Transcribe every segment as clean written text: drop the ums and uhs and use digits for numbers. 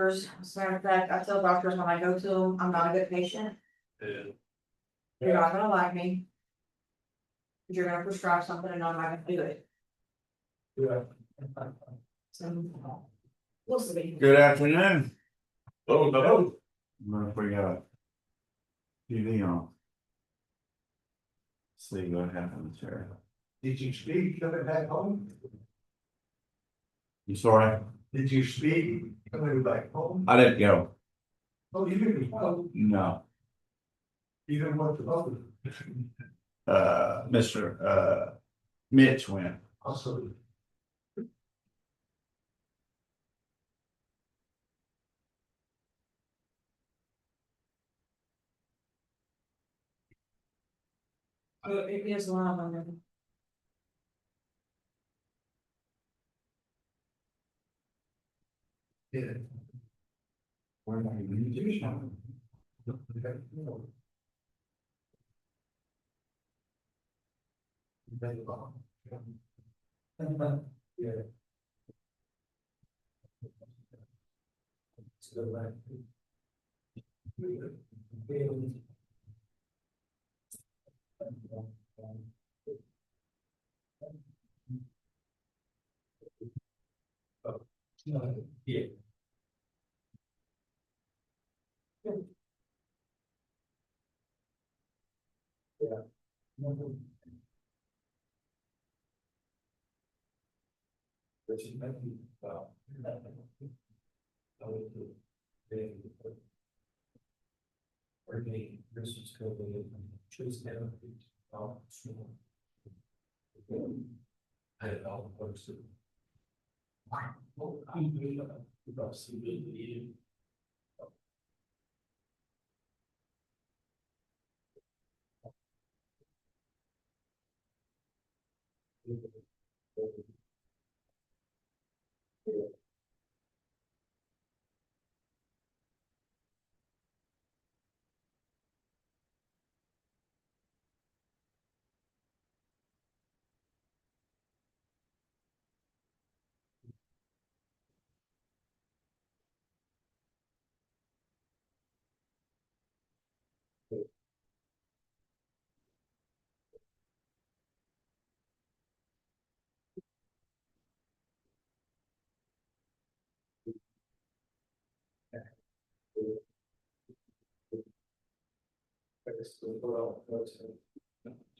doctors. As a matter of fact, I tell doctors when I go to them, I'm not a good patient. Yeah. You're not gonna like me. You're gonna prescribe something and I'm not gonna do it. Yeah. So, we'll see. Good afternoon. Oh, no. We got TV on. See what happens here. Did you speak coming back home? You sorry? Did you speak coming back home? I didn't go. Oh, you didn't go. No. You didn't want to go. Mr. Mitch went. Also. It is a lot on them. Yeah. Where are you? Yeah. So like. Yeah. Yeah. But you might be, or me, this is COVID, choose down. I had all the folks that. Well, I'm doing about CBD.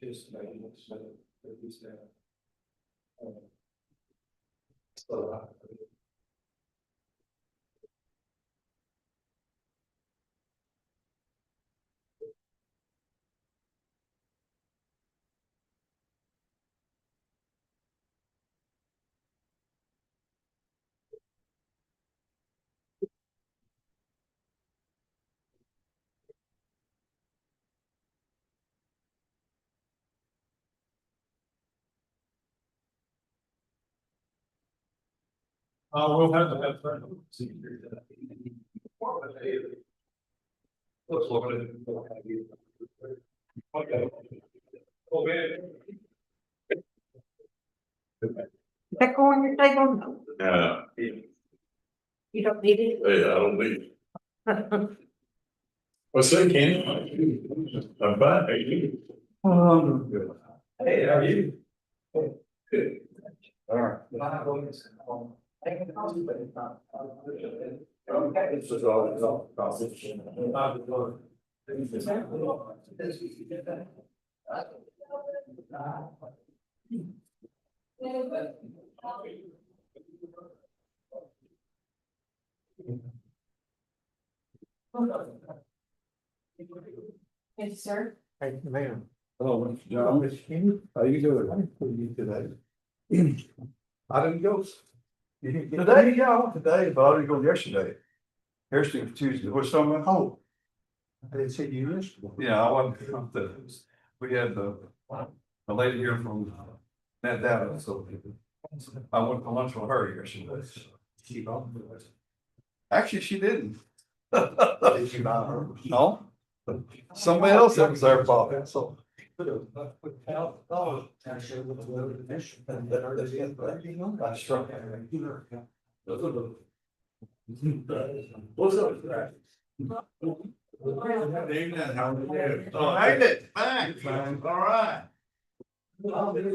Just like he's we'll have to have. Let's look at it. Okay. Oh, man. That on your table? Yeah. You don't need it? Yeah, I don't need. What's that, Ken? I'm fine, how you? Good. Hey, how are you? Good. All right. This is all. Yes, sir. Hey, man. Oh, John, how you doing? I didn't put you today. I didn't go. You didn't get. Today, yeah, I went today, but I didn't go yesterday. Yesterday was Tuesday, what's something at home? I didn't see you yesterday. Yeah, I wasn't, we had the lady here from that data, so I went to lunch with her yesterday. Keep on. Actually, she didn't. Did you buy her? No, somebody else that was there bought it, so. That's right. What's up, Greg? Good evening, how are you? Oh, made it, thanks, all right. I did.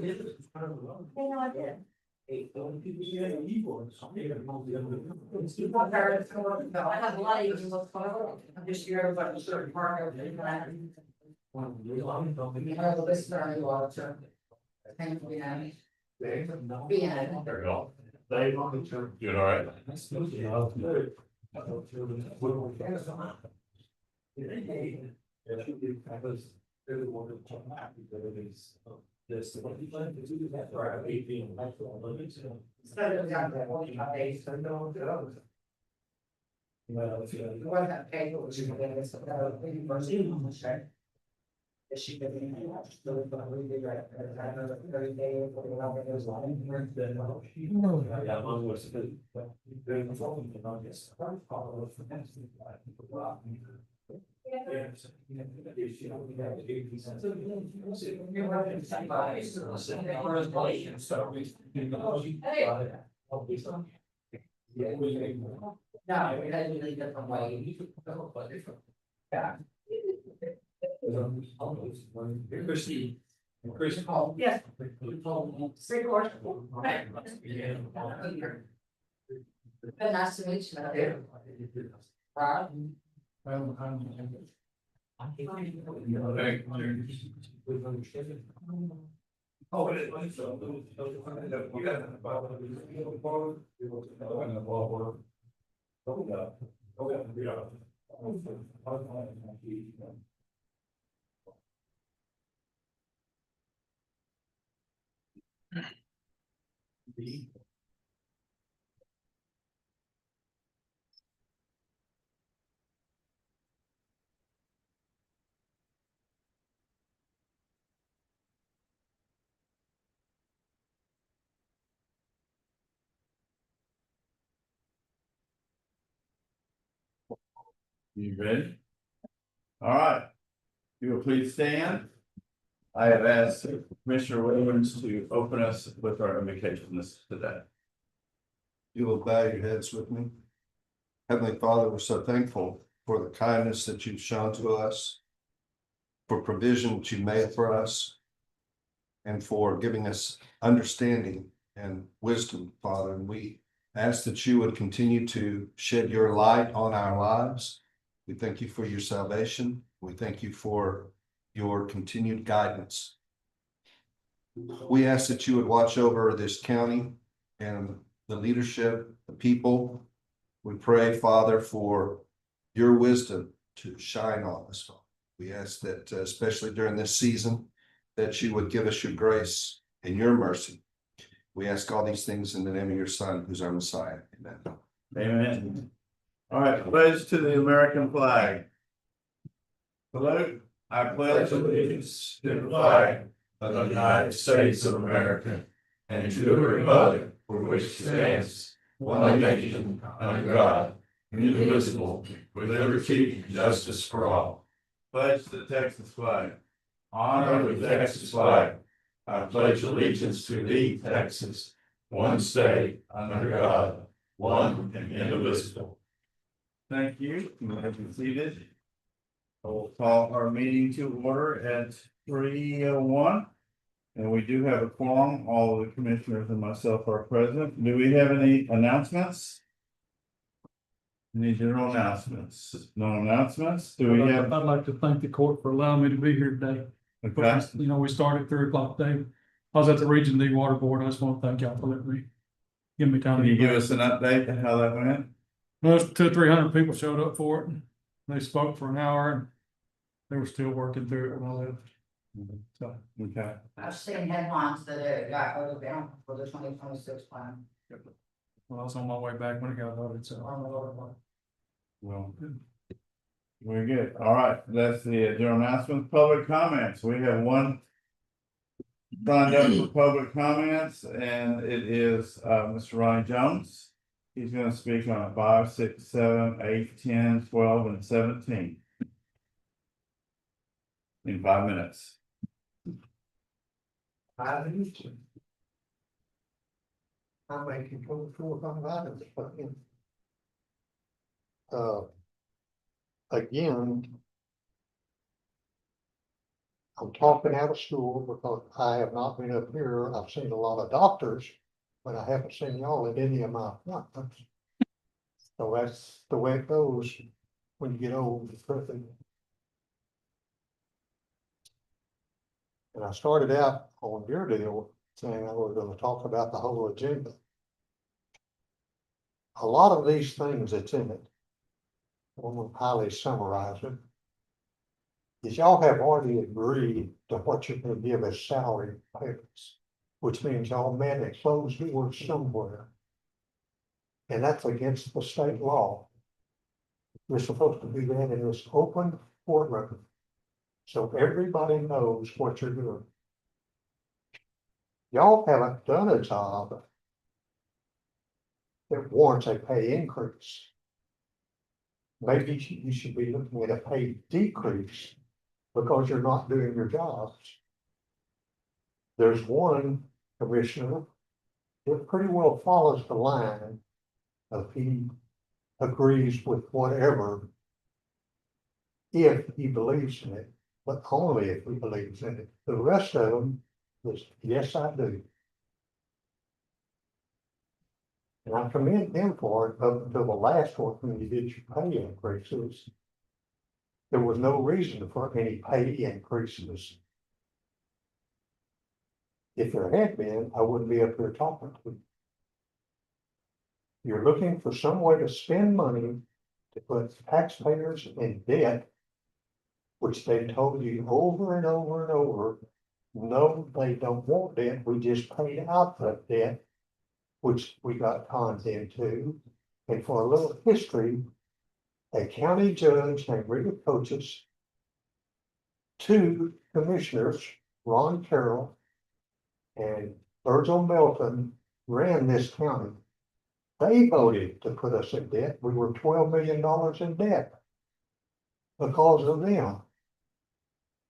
I have a lot of evenings with photo, I'm just here, everybody, certain part of it, and I. You have a list of you all, so. Thank you, yeah. There Yeah. we go. Dave, you all right? This. Well, if you. What that paper was, you know, it's, she could be. Every day, for the love of his life. Yeah, one was. No, we had a really different way. Yeah. Christie. Chris. Yes. Three course. Been nice to meet you. Rob. Oh, it is. You got You ready? All right. You will please stand. I have asked Commissioner Williams to open us with our invocation this today. You will bow your heads with me. Heavenly Father, we're so thankful for the kindness that you've shown to us, for provision that you made for us, and for giving us understanding and wisdom, Father. And we ask that you would continue to shed your light on our lives. We thank you for your salvation. We thank you for your continued guidance. We ask that you would watch over this county and the leadership, the people. We pray, Father, for your wisdom to shine on us. We ask that, especially during this season, that you would give us your grace and your mercy. We ask all these things in the name of your Son, who's our Messiah. Amen. Amen. All right, pledge to the American flag. Salute. I pledge allegiance to the flag of the United States of America and to the republic for which it stands, one nation, under God, indivisible, with liberty and justice for all. Pledge the Texas flag. Honor the Texas flag. I pledge allegiance to thee, Texas, one state, under God, one and indivisible. Thank you. You may be seated. We'll call our meeting to order at 3:01. And we do have a quorum. All of the commissioners and myself are present. Do we have any announcements? Any general announcements? No announcements? Do we have? I'd like to thank the court for allowing me to be here today. Okay. You know, we started at 3 o'clock today. I was at the Region D Water Board. I just want to thank y'all for letting me. Give me time. Can you give us an update on how that went? Well, 200-300 people showed up for it. They spoke for an hour and they were still working through it when I left. So, Okay. I've seen headlines that it got voted down for the 2026 plan. well, I was on my way back when it got voted, so. Well. Very good. All right, that's the general announcements. Public comments. We have one signed up for public comments, and it is Mr. Ronnie Jones. He's going to speak on 5, 6, 7, 8, 10, 12, and 17 in 5 minutes. I make you go through a lot of fucking. again, I'm talking out of school because I have not been up here. I've seen a lot of doctors, but I haven't seen y'all at any of my appointments. So that's the way it goes when you get old. And I started out on your deal saying I was gonna talk about the whole agenda. A lot of these things that's in it, I'm gonna highly summarize it, is y'all have already agreed to what you're gonna give as salary payments, which means y'all met a closed door somewhere. And that's against the state law. We're supposed to do that in this open courtroom. So everybody knows what you're doing. Y'all haven't done a job that warrants a pay increase. Maybe you should be looking at a pay decrease because you're not doing your jobs. There's one commissioner that pretty well follows the line of he agrees with whatever if he believes in it, but only if he believes in it. The rest of them is, yes, I do. And I commend him for it up until the last one when you did your pay increases. There was no reason for any pay increases. If there had been, I wouldn't be up here talking to you. You're looking for some way to spend money to put taxpayers in debt, which they told you over and over and over, no, they don't want debt, we just paid out that debt, which we got conned into. And for a little history, a county judge named Rita Coaches, 2 commissioners, Ron Carroll and Virgil Melton, ran this county. They voted to put us in debt. We were $12 million in debt because of them.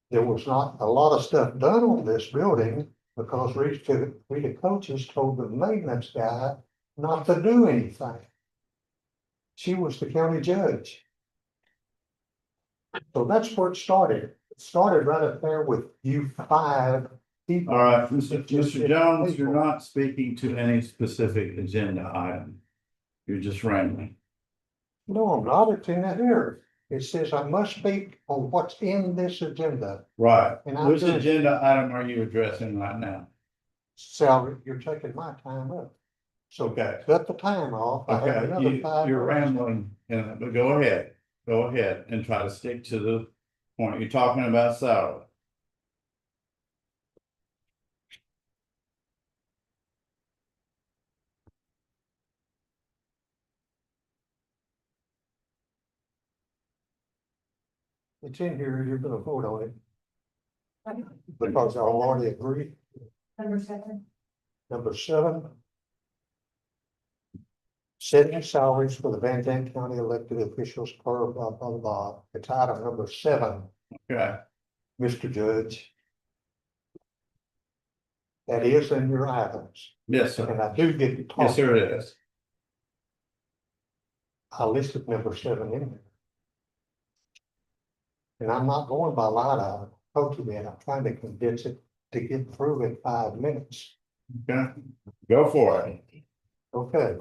There was not a lot of stuff done on this building because Rita Coaches told the maintenance guy not to do anything. She was the county judge. So that's where it started. It started right up there with you 5 people. All right, Mr. Jones, you're not speaking to any specific agenda item. You're just rambling. No, I'm not. It's in here. It says I must speak on what's in this agenda. Right. And I'm Which doing- agenda item are you addressing right now? Salary, you're taking my time up. So Okay. cut the time off. I have Okay, another 5 you're minutes. rambling, but go ahead and try to stick to the point. You're talking about salary. It's in here. You're gonna vote on it. Because I already agreed. Number 7. Number 7. Setting salaries for the Van Zandt County elected officials per blah, blah, blah. It's item number 7, Okay, Mr. Judge. That is in your items. yes, sir. And I do get to talk. Yes, sir, it is. I listed number 7 in there. And I'm not going by line item. I told you that. I'm trying to condense it to get through in 5 minutes. Okay, go for it. Okay.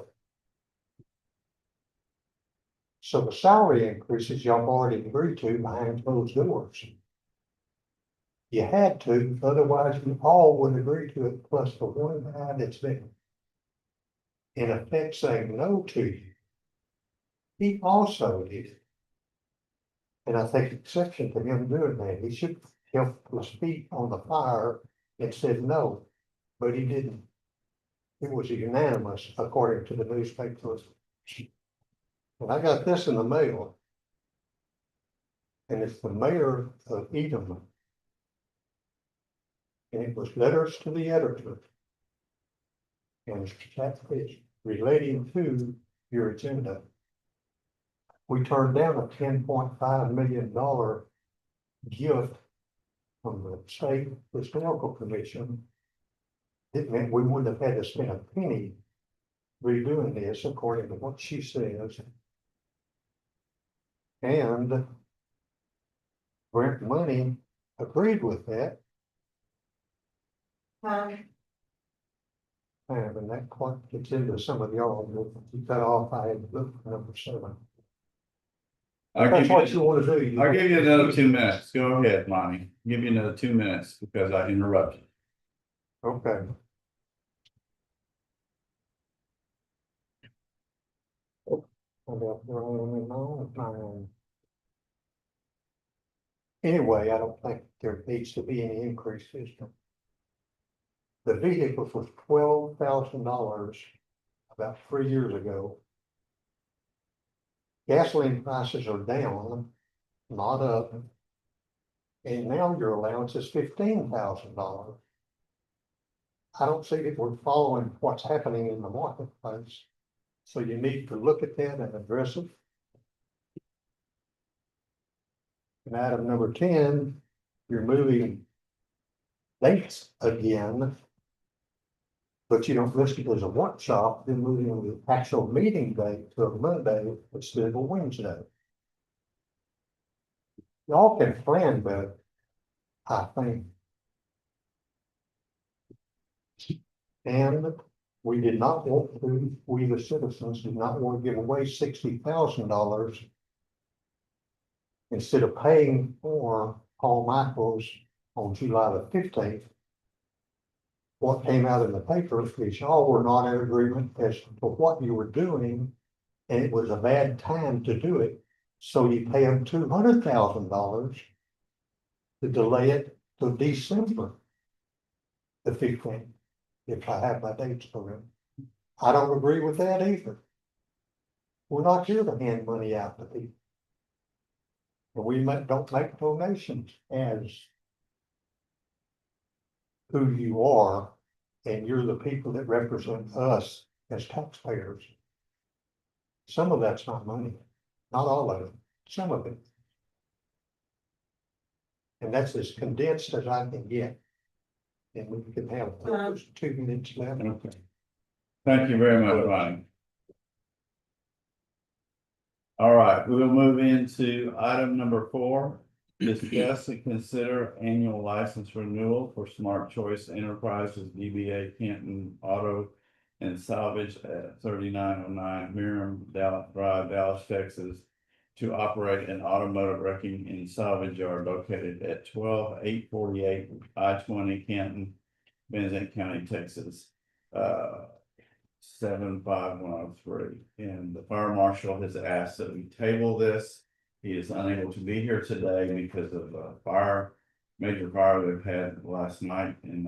So the salary increases y'all already agreed to behind closed doors. You had to, otherwise you all would agree to it, plus the one guy that's been in effect saying no to you. He also did. And I take exception to him doing that. He should help his feet on the fire and said no, but he didn't. It was unanimous according to the newspaper. And I got this in the mail. And it's the mayor of Edom. And it was letters to the editor. And that is relating to your agenda. We turned down a $10.5 million gift from the state historical commission. It meant we wouldn't have had to spend a penny redoing this according to what she says. And Brent Money agreed with that, and that quite gets into some of y'all, you cut off, I had to look for number 7. I'll That's give what you, you wanna do. I'll give you another 2 minutes. Go ahead, Monty. Give you another 2 minutes because I interrupted. Okay. Anyway, I don't think there needs to be any increases. The vehicle was $12,000 about 3 years ago. Gasoline prices are down, not up. And now your allowance is $15,000. I don't see that we're following what's happening in the marketplace. So you need to look at that and address it. And item number 10, you're moving dates again. But you don't list it as a workshop, then moving the actual meeting date to a Monday instead of a Wednesday. Y'all can plan better, I think. And we did not want to, we the citizens did not want to give away $60,000 instead of paying for Paul Michaels on July the 15th. What came out in the paper is y'all were not in agreement as to what you were doing, and it was a bad time to do it. So you pay them $200,000 to delay it to December the 15th, if I have my dates correct. I don't agree with that either. We're not here to hand money out to people. And we don't make donations as who you are, and you're the people that represent us as taxpayers. Some of that's not money, not all of it, some of it. And that's as condensed as I can get. And we can have those 2 minutes left. Okay. Thank you very much, Ronnie. All right, we'll move into item number 4. Discuss and consider annual license renewal for Smart Choice Enterprises DBA Canton Auto and Salvage at 3909 Miriam Drive, Dallas, Texas, to operate an automotive wrecking and salvage yard located at 12848 I-20 Canton, Van Zandt County, Texas, 75103. And the fire marshal has asked that we table this. He is unable to be here today because of a major fire they've had last night, and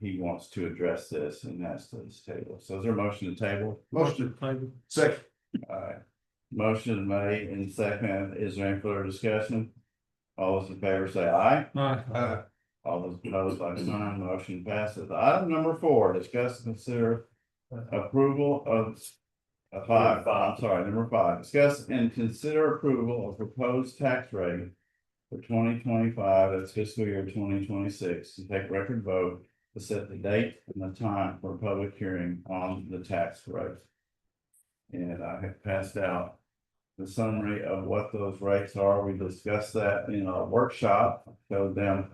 he wants to address this and ask this table. So is there a motion to table? Motion to table. Second. All right. Motion made and second. Is there any further discussion? All those in favor say aye. Aye. All those opposed, like sign. Motion passes. Item number 4, discuss and consider approval of number 5, discuss and consider approval of proposed tax rate for 2025, that's fiscal year 2026, and take record vote to set the date and the time for a public hearing on the tax rate. And I have passed out the summary of what those rates are. We discussed that in our workshop, showed them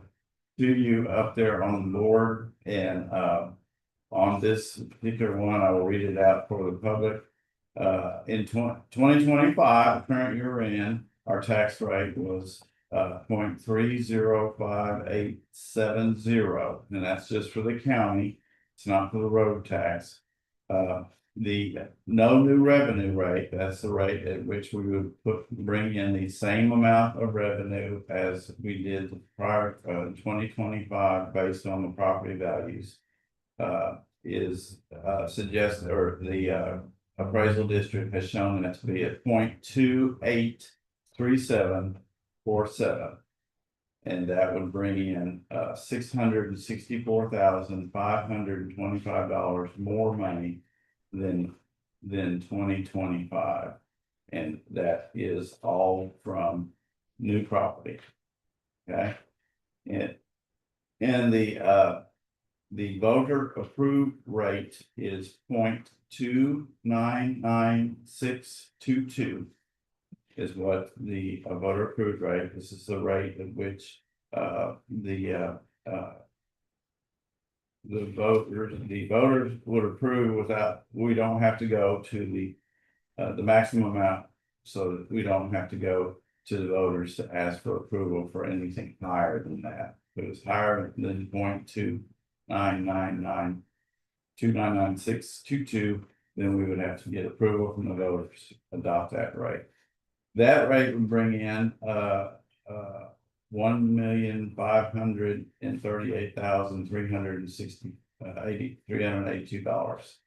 to you up there on the board, and on this particular one, I will read it out for the public. In 2025, the current year in, our tax rate was 0.305870, and that's just for the county. It's not for the road tax. The no new revenue rate, that's the rate at which we would bring in the same amount of revenue as we did prior 2025 based on the property values, is suggested, or the appraisal district has shown that to be at 0.283747. And that would bring in $664,525 more money than 2025. And that is all from new property. Okay. And the voter approved rate is 0.299622. is what the voter approved rate, this is the rate at which the voters would approve without, we don't have to go to the maximum amount. So that we don't have to go to the voters to ask for approval for anything higher than that. If it was higher than 0.2999299 299,622, then we would have to get approval from the voters to adopt that rate. That rate would bring in $1,538,382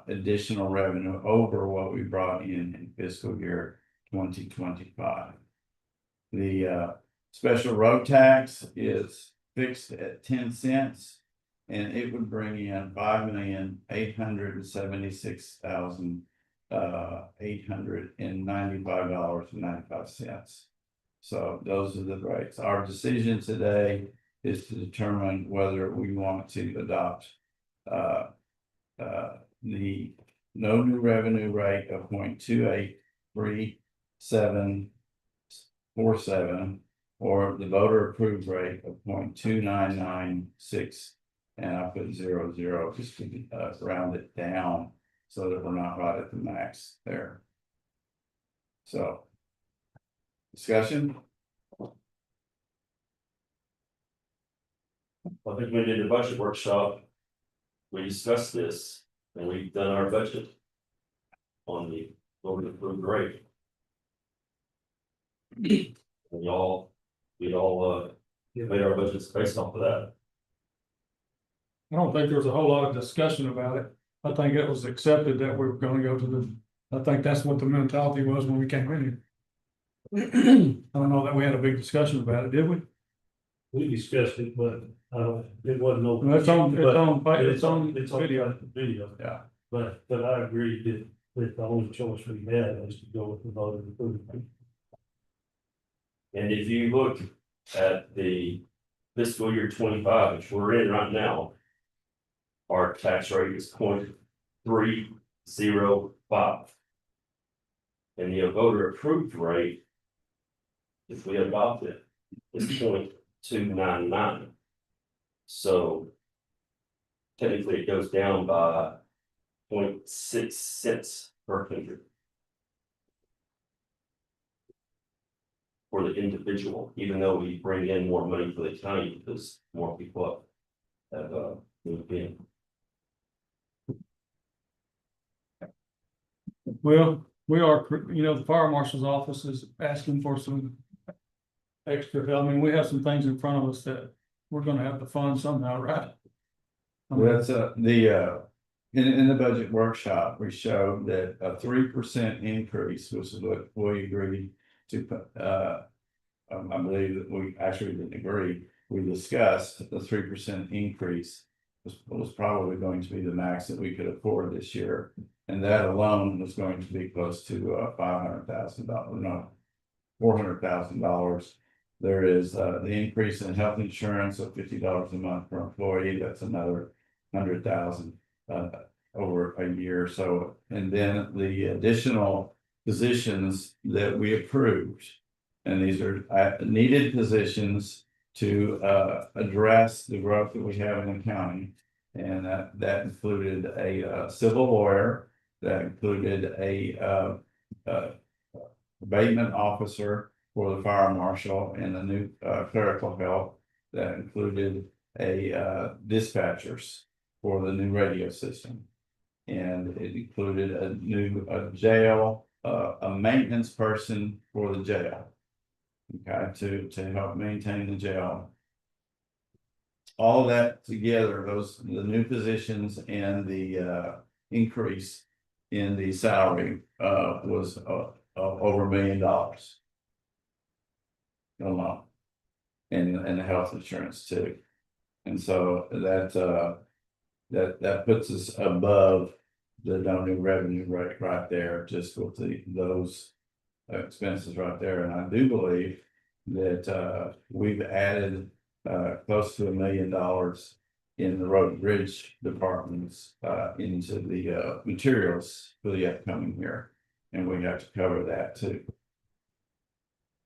additional revenue over what we brought in fiscal year 2025. The special road tax is fixed at 10 cents, and it would bring in $5,876,895.95. So those are the rates. Our decision today is to determine whether we want to adopt the no new revenue rate of 0.283747 or the voter approved rate of 0.2996, and I put 00 just to round it down so that we're not right at the max there. So discussion. I think we did a budget workshop. We discussed this and we've done our budget on the voter approved rate. We all made our budgets based off of that. I don't think there was a whole lot of discussion about it. I think it was accepted that we were gonna go to I think that's what the mentality was when we came in here. I don't know that we had a big discussion about it, did we? We discussed it, but it wasn't open. It's on video. Video, Yeah. but I agree that the only choice we had was to go with the voter approval. And if you look at the fiscal year 25, which we're in right now, our tax rate is 0.305. And the voter approved rate, if we adopt it, is 0.299. So technically it goes down by 0.6 cents per hundred for the individual, even though we bring in more money for the county because more people have moved in. Well, we are, the fire marshal's office is asking for some extra help. I mean, we have some things in front of us that we're gonna have to fund somehow, right? That's in the budget workshop, we showed that a 3% increase was what we agreed to put. I believe that we actually didn't agree. We discussed the 3% increase was probably going to be the max that we could afford this year. And that alone was going to be close to $500,000, no, $400,000. There is the increase in health insurance of $50 a month per employee. That's another 100,000 over a year or so. And then the additional positions that we approved, and these are needed positions to address the growth that we have in the county. And that included a civil lawyer, that included a abatement officer for the fire marshal, and a new clerical help that included a dispatchers for the new radio system. And it included a new jail, a maintenance person for the jail. Okay, to help maintain the jail. All of that together, the new positions and the increase in the salary was over $1 million. Alone. And the health insurance too. And so that puts us above the no new revenue rate right there, just with those expenses right there. And I do believe that we've added close to $1 million in the road and bridge departments into the materials for the upcoming year. And we have to cover that too.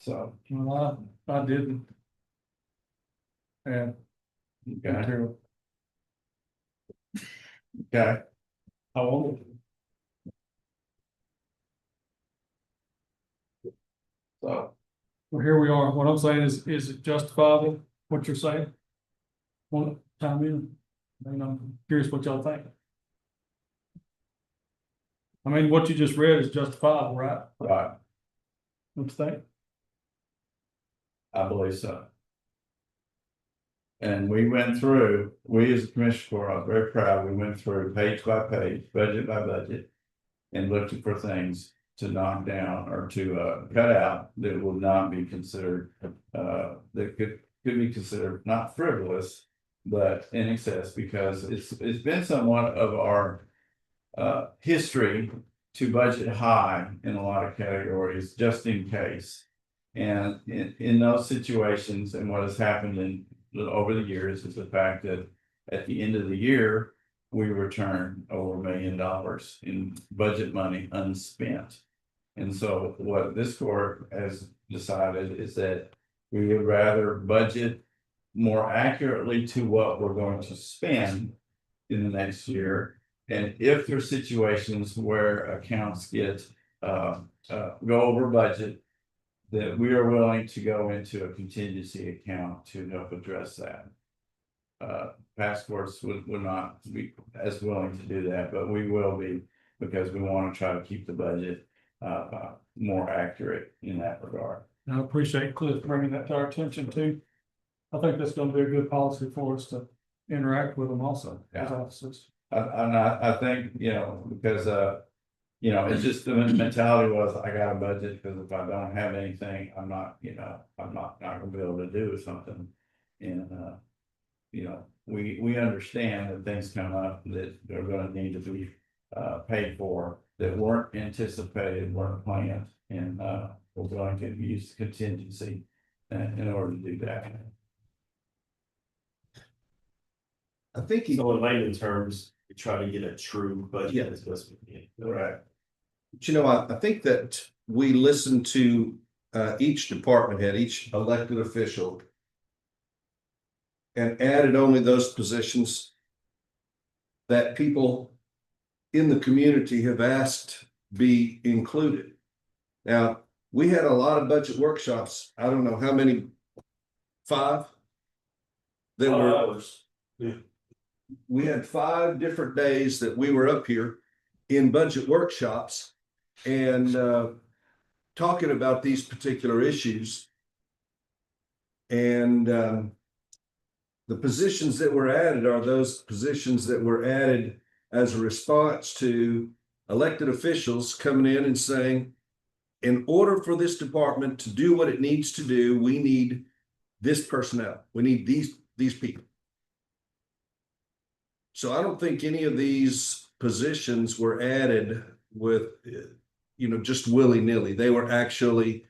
So, Well, I didn't. And. okay, okay, I won't. so, Well, here we are. What I'm saying is it justifiable, what you're saying? Well, time in, and I'm curious what y'all think. I mean, what you just read is justifiable, right? right, What you think? I believe so. And we went through, we as a commission court, I'm very proud, we went through page by page, budget by budget. And looking for things to knock down or to cut out that would not be considered, that could be considered not frivolous. But in excess, because it's been somewhat of our history to budget high in a lot of categories, just in case. And in those situations, and what has happened over the years is the fact that at the end of the year, we return over $1 million in budget money unspent. And so what this court has decided is that we would rather budget more accurately to what we're going to spend in the next year. And if there's situations where accounts get go over budget, that we are willing to go into a contingency account to help address that. Past courts would not be as willing to do that, but we will be, because we want to try to keep the budget more accurate in that regard. I appreciate Cliff bringing that to our attention too. I think that's gonna be a good policy for us to interact with them also as Yeah. officers. I think, because it's just the mentality was, I got a budget, because if I don't have anything, I'm not gonna be able to do something. And we understand that things come up that are gonna need to be paid for, that weren't anticipated, weren't planned, and we're going to use contingency in order to do that. I think So in layman terms, we try to get a true budget Yeah. as best we can. Right. I think that we listen to each department head, each elected official. And added only those positions that people in the community have asked be included. Now, we had a lot of budget workshops. I don't know how many, 5? That were, we had 5 different days that we were up here in budget workshops and talking about these particular issues. And the positions that were added are those positions that were added as a response to elected officials coming in and saying, in order for this department to do what it needs to do, we need this personnel. We need these people. So I don't think any of these positions were added with, just willy-nilly. They were actually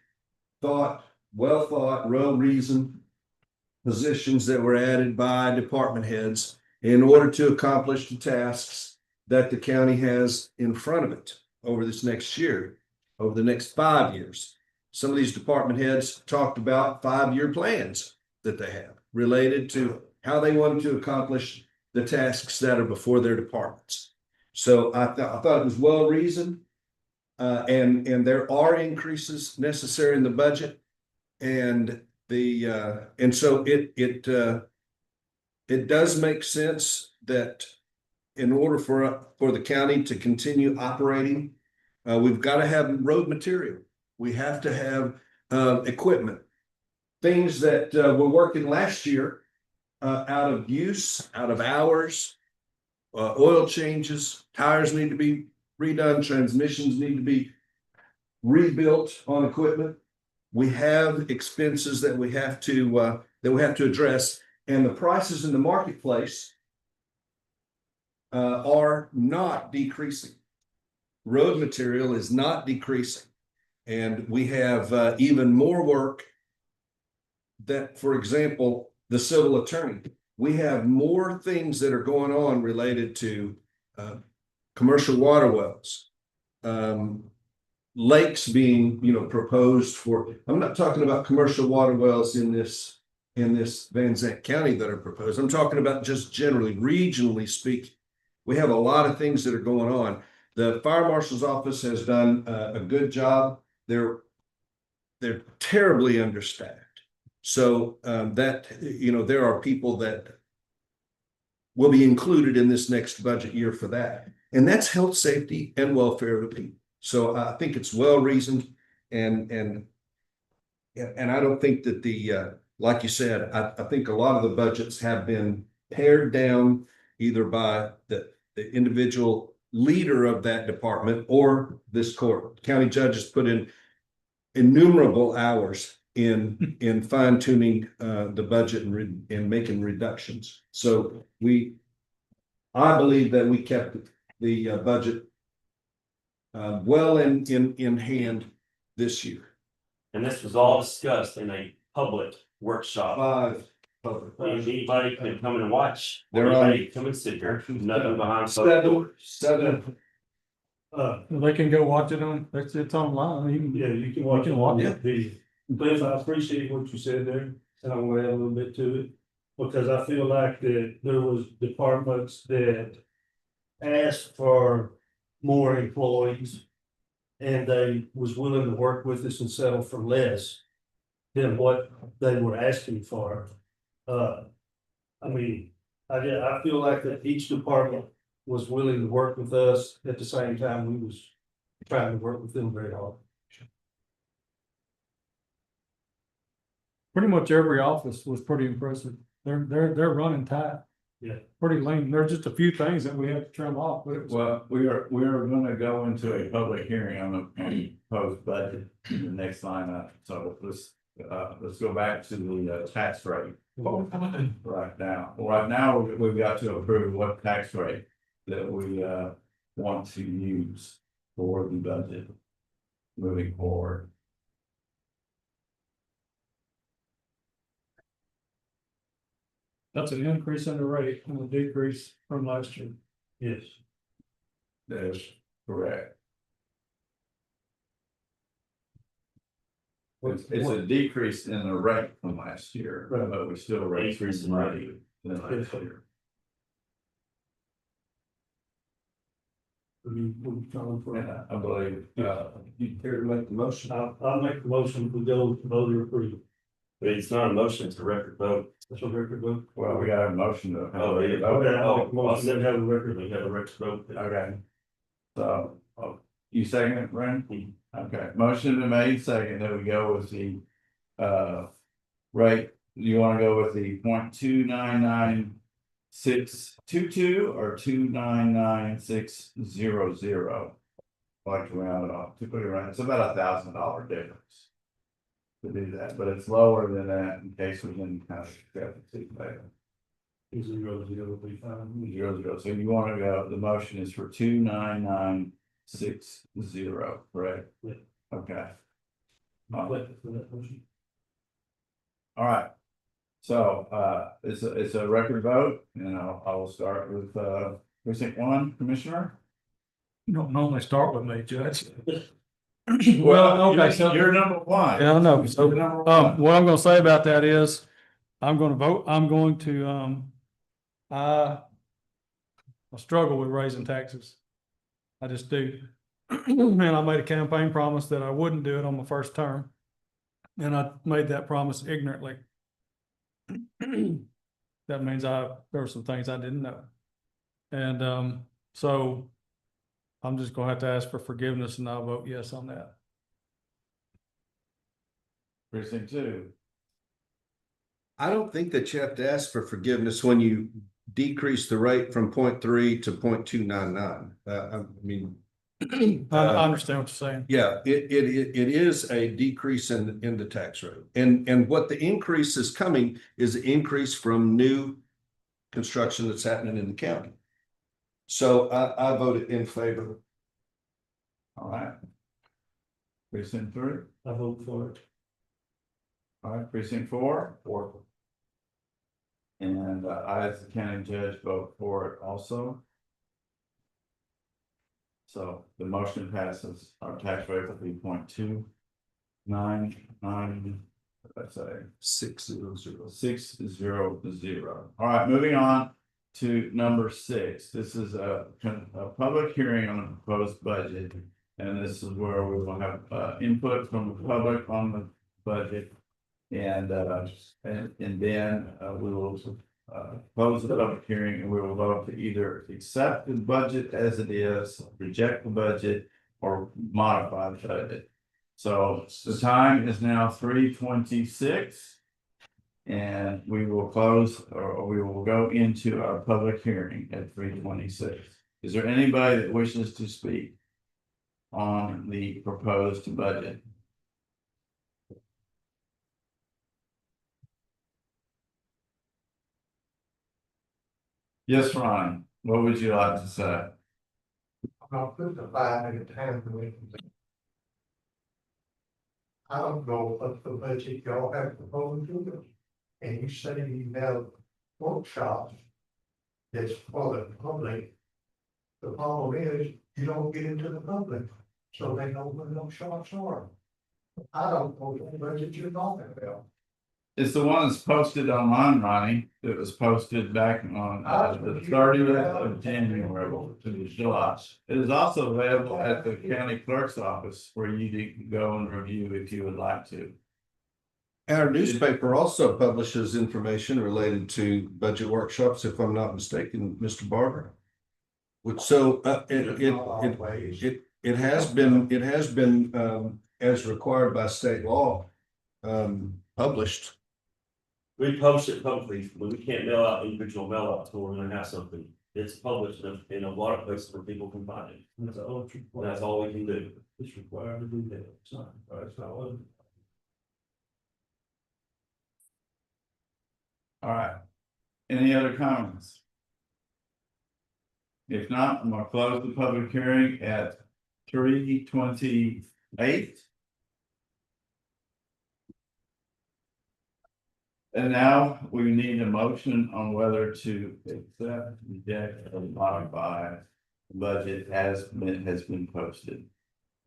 well thought, well-reasoned positions that were added by department heads in order to accomplish the tasks that the county has in front of it over this next year, over the next 5 years. Some of these department heads talked about 5-year plans that they have related to how they wanted to accomplish the tasks that are before their departments. So I thought it was well reasoned, and there are increases necessary in the budget, and so it does make sense that in order for the county to continue operating, we've got to have road material. We have to have equipment, things that were working last year out of use, out of hours, oil changes, tires need to be redone, transmissions need to be rebuilt on equipment. We have expenses that we have to address, and the prices in the marketplace are not decreasing. Road material is not decreasing, and we have even more work. That, for example, the civil attorney, we have more things that are going on related to commercial water wells, lakes being, proposed for, I'm not talking about commercial water wells in this Van Zandt County that are proposed. I'm talking about just generally, regionally speaking. We have a lot of things that are going on. The fire marshal's office has done a good job. They're terribly understaffed. So that, there are people that will be included in this next budget year for that. And that's health, safety, and welfare of the people. So I think it's well reasoned, and I don't think that like you said, I think a lot of the budgets have been pared down either by the individual leader of that department or this court. County judges put in innumerable hours in fine tuning the budget and making reductions. So I believe that we kept the budget well in hand this year. And this was all discussed in a public workshop. 5 public. Anybody can come and watch. They're on- Anybody come and sit here. Nothing behind closed doors. Seven. They can go watch it on, it's online. You can, Yeah, you can watch it watch on it. video. Cliff, I appreciate what you said there, and I'm gonna add a little bit to it. Because I feel like that there was departments that asked for more employees. And they was willing to work with us and settle for less than what they were asking for. I mean, I feel like that each department was willing to work with us at the same time we was trying to work with them very hard. pretty much every office was pretty impressive. They're running tight. Yeah. Pretty lean. There's just a few things that we have to trim off, but it was. Well, we are gonna go into a public hearing on the proposed budget in the next line up. So let's go back to the tax rate. Right now, we've got to approve what tax rate that we want to use for the budget moving forward. That's an increase in the rate and a decrease from last year. Yes. That's correct. It's a decrease in the rate from last year, Right. but we still raised the money than last year. Yeah, I believe, You care to make the motion? I'll make the motion, we go to voter approval. But it's not a motion, it's a record vote. That's a record vote. well, we got a motion to. Oh, yeah. Okay, I'll make a I'll motion, then have a record. We have a record vote. Okay. So, you second it, Brandon? Okay, motion to made second, that we go with the, rate, you wanna go with the 0.299622 or 299,600? Like to round it off, to put it around, it's about $1,000 difference. To do that, but it's lower than that in case we can kind of discrepancy later. 0, 0 will be fine. 0, so you wanna go, the motion is for 29960, correct? Yeah. Okay, Click for that motion. all right. So, it's a record vote, and I will start with, precinct 1, Commissioner. You don't normally start with me, Judge. Well, okay, so. You're number 1. Yeah, I know. So, You're number 1. what I'm gonna say about that is, I struggle with raising taxes. I just do. And I made a campaign promise that I wouldn't do it on my first term. And I made that promise ignorantly. That means there were some things I didn't know. And, so I'm just gonna have to ask for forgiveness, and I'll vote yes on that. Precinct 2. I don't think that you have to ask for forgiveness when you decrease the rate from 0.3 to 0.299. I mean. I understand what you're saying. Yeah, it is a decrease in the tax rate. And what the increase is coming is an increase from new construction that's happening in the county. So I voted in favor. All right. Precinct 3. I vote for it. All right, precinct 4. And I, as the county judge, vote for it also. So the motion passes, our tax rate will be 0.299, let's say 600. 600. All right, moving on to number 6. This is a public hearing on a proposed budget. And this is where we will have input from the public on the budget. And then we will close the public hearing, and we will vote to either accept the budget as it is, reject the budget, or modify the budget. So the time is now 3:26. And we will close, or we will go into our public hearing at 3:26. Is there anybody that wishes to speak on the proposed budget? Yes, Ron, what would you like to say? I'll put the 5 minute time limit. I don't know what the budget y'all have proposed to do. And you say you have workshops. That's for the public. The problem is, you don't get into the public, so they know what those shops are. I don't know what budget you're talking about. It's the one that's posted online, Ronnie. It was posted back on the 30th of January to July. It is also available at the county clerk's office where you can go and review if you would like to. Our newspaper also publishes information related to budget workshops, if I'm not mistaken, Mr. Barber. Which so it has been as required by state law published. We post it publicly, but we can't mail out individual mail outs when we're gonna have something. It's published in a lot of places where people can find it. That's all it's required. That's all we can do. It's required to do that. It's not, it's not. All right. Any other comments? If not, I'm gonna close the public hearing at 3:28. And now we need a motion on whether to accept, reject, or modify the budget as has been posted.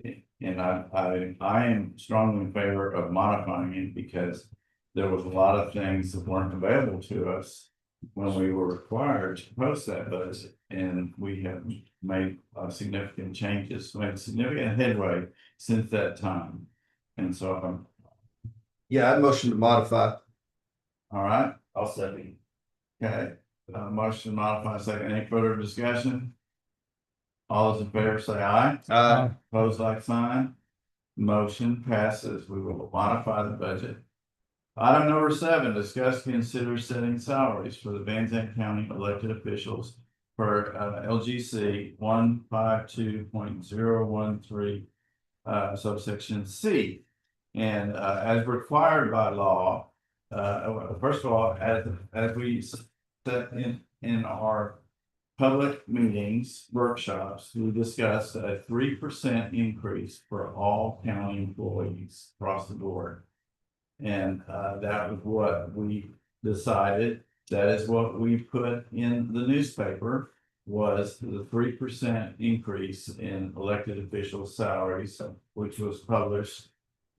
And I am strongly in favor of modifying it because there was a lot of things that weren't available to us when we were required to post that budget, and we have made significant changes, made significant headway since that time. And so Yeah, I'd motion to modify. all right, I'll second. okay, motion to modify second. Any further discussion? All those in favor say aye. Opposed, like sign. Motion passes. We will modify the budget. Item number 7, discuss, consider setting salaries for the Van Zandt County elected officials for LGC 152.013 subsection C. And as required by law, first of all, as we set in our public meetings, workshops, we discussed a 3% increase for all county employees across the board. And that was what we decided. That is what we put in the newspaper, was the 3% increase in elected officials' salaries, which was published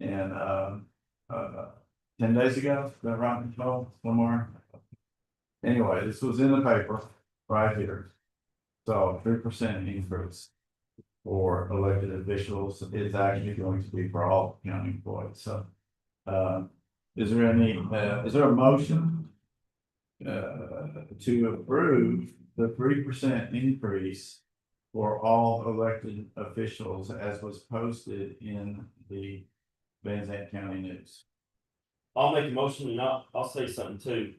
in 10 days ago. Is that right, Nicole? One more. Anyway, this was in the paper right here. So 3% increase for elected officials is actually going to be for all county employees. So is there a motion to approve the 3% increase for all elected officials as was posted in the Van Zandt County News? I'll make a motion and I'll say something too.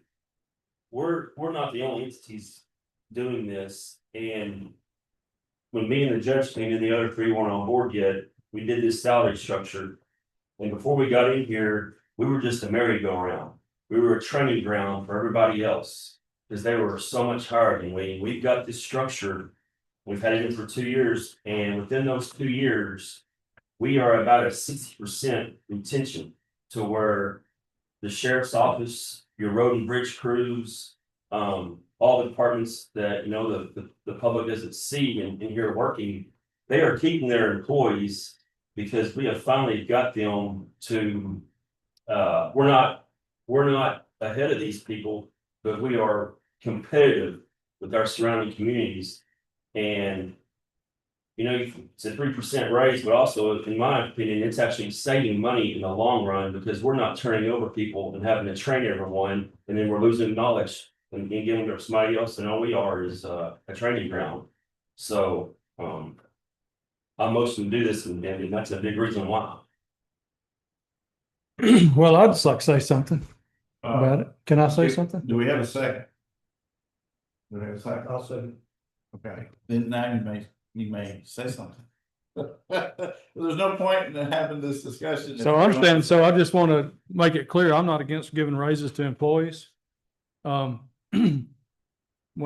We're not the only entities doing this, and when me and the judge came in, the other 3 weren't on board yet. We did this salary structure, and before we got in here, we were just a merry-go-round. We were a training ground for everybody else because they were so much higher than we. We've got this structure. We've had it in for 2 years, and within those 2 years, we are about a 60% retention to where the sheriff's office, your road and bridge crews, all the departments that the public doesn't see and hear working, they are keeping their employees because we have finally got them to, we're not ahead of these people, but we are competitive with our surrounding communities. And you know, it's a 3% raise, but also, in my opinion, it's actually saving money in the long run because we're not turning over people and having to train everyone, and then we're losing knowledge and giving them to somebody else, and all we are is a training ground. So, I'm motion to do this, and that's a big reason why. Well, I'd just like to say something Uh, about it. Can I say something? Do we have a second? Do we have a second? I'll say, Okay, then now you may say something. There's no point in having this discussion. So I understand. So I just want to make it clear, I'm not against giving raises to employees. When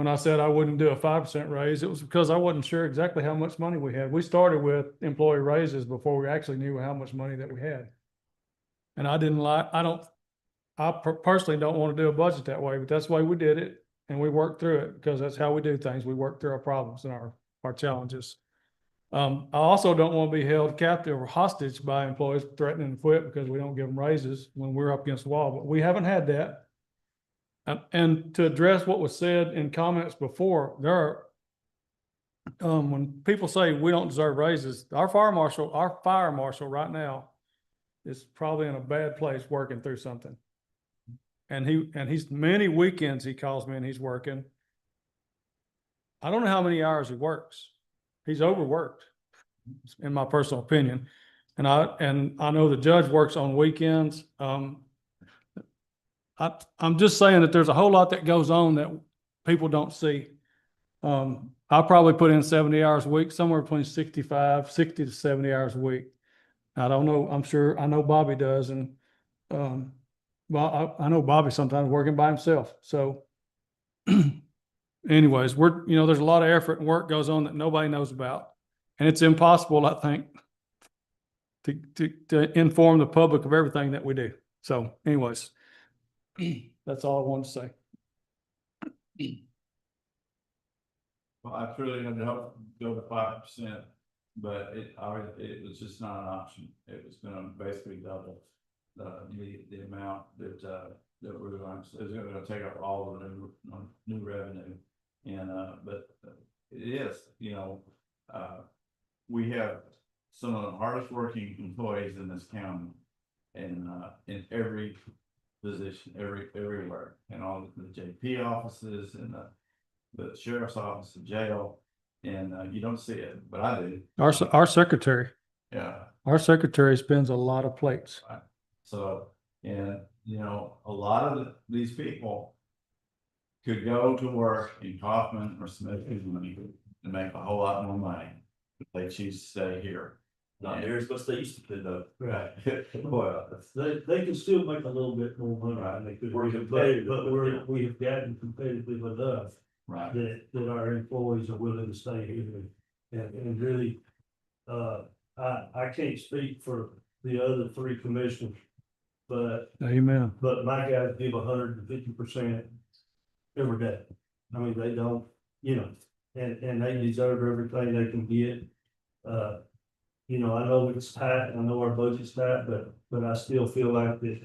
I said I wouldn't do a 5% raise, it was because I wasn't sure exactly how much money we had. We started with employee raises before we actually knew how much money that we had. And I personally don't want to do a budget that way, but that's the way we did it. And we worked through it because that's how we do things. We work through our problems and our challenges. I also don't want to be held captive or hostage by employees threatening to quit because we don't give them raises when we're up against the wall, but we haven't had that. And to address what was said in comments before, there are, when people say we don't deserve raises, our fire marshal right now is probably in a bad place working through something. And he's many weekends he calls me and he's working. I don't know how many hours he works. He's overworked, in my personal opinion. And I know the judge works on weekends. I'm just saying that there's a whole lot that goes on that people don't see. I'll probably put in 70 hours a week, somewhere between 60 to 70 hours a week. I don't know. I know Bobby does. And, well, I know Bobby sometimes working by himself. So anyways, there's a lot of effort and work goes on that nobody knows about. And it's impossible, I think, to inform the public of everything that we do. So anyways, that's all I wanted to say. Well, I truly had to help go to 5%, but it was just not an option. It was gonna basically double the amount that we're going to, it's gonna take up all the new revenue. And, but it is, we have some of the hardest working employees in this county. And, in every position, everywhere, and all the JP offices and the sheriff's office, the jail, and you don't see it, but I do. Our secretary. Yeah. Our secretary spins a lot of plates. Right. So, and a lot of these people could go to work in Kaufman or Smith and make a whole lot more money if they choose to stay here. Not near as much they used to do, though. Right. well, they can still make a little bit more money. Right. They could, We're competitive, but we have gotten competitive enough Right. that our employees are willing to stay here. And really, I can't speak for the other three commissioners, but Amen. my guys give 150% every day. I mean, they don't, and they deserve everything they can get. I know it's tight, I know our budget's tight, but I still feel like that.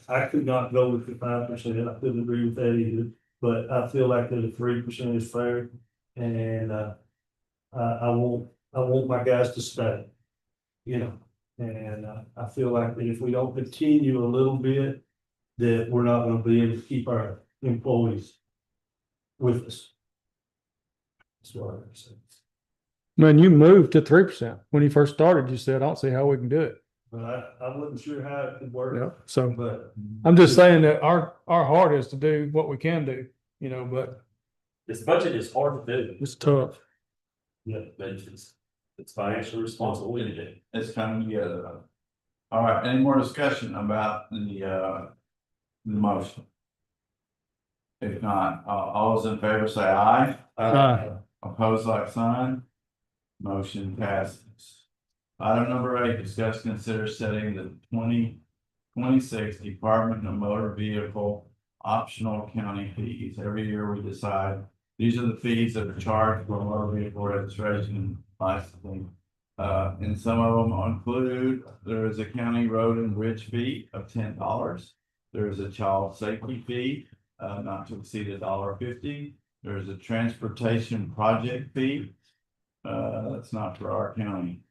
I could not go with the 5%. I couldn't agree with that either, but I feel like that the 3% is fair. And, I want my guys to stay, and, I feel like that if we don't continue a little bit, that we're not gonna be able to keep our employees with us. That's what I'm saying. Man, you moved to 3%. When you first started, you said, I don't see how we can do it. But I wasn't sure how it could work. Yeah. So But I'm just saying that our heart is to do what we can do, but This budget is hard to do, it's tough. yeah, but it's financially responsible to do. It's coming together. All right, any more discussion about the motion? If not, all those in favor say aye. Opposed, like sign. Motion passes. Item number 8, discuss, consider setting the 2026 Department of Motor Vehicle optional county fees. Every year we decide, these are the fees that are charged for motor vehicle registration licensing. And some of them include, there is a county road and bridge fee of $10. There is a child safety fee, not to exceed $1.50. There is a transportation project fee. That's not for our county.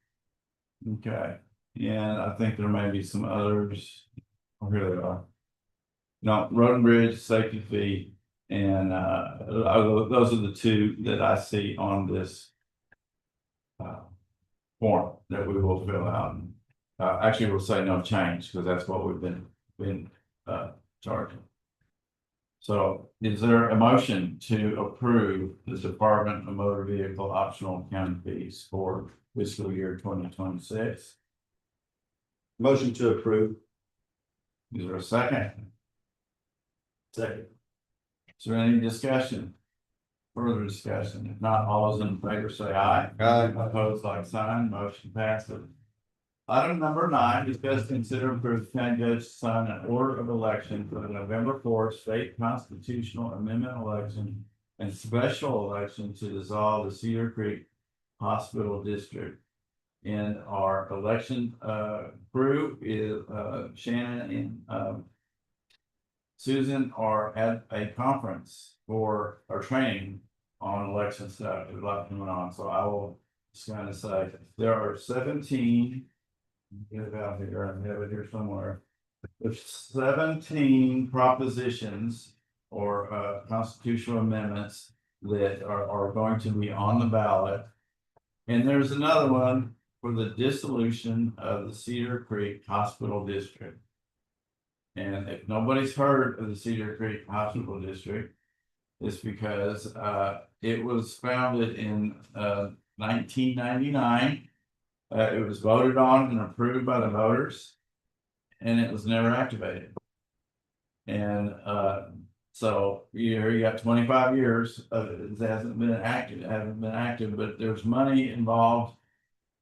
Okay, and I think there may be some others. Oh, here they are. No, road and bridge safety fee, and those are the two that I see on this form that we will fill out. Actually, we'll say no change because that's what we've been charging. So, is there a motion to approve the Department of Motor Vehicle optional county fees for fiscal year 2026? Motion to approve. Is there a second? Second. Is there any discussion? Further discussion? If not, all those in favor say aye. Aye. Opposed, like sign, motion passes. Item number 9, discuss, consider, approve the county judge to sign an order of election for the November 4th state constitutional amendment election and special election to dissolve the Cedar Creek Hospital District. And our election crew is Shannon and Susan are at a conference for our training on election stuff. There's a lot going on, so I will just kind of say there are 17. Get it out here. I have it here somewhere. There's 17 propositions or constitutional amendments that are going to be on the ballot, and there's another one for the dissolution of the Cedar Creek Hospital District. And if nobody's heard of the Cedar Creek Hospital District, it's because it was founded in 1999. It was voted on and approved by the voters, and it was never activated. And so you got 25 years of it hasn't been active, but there's money involved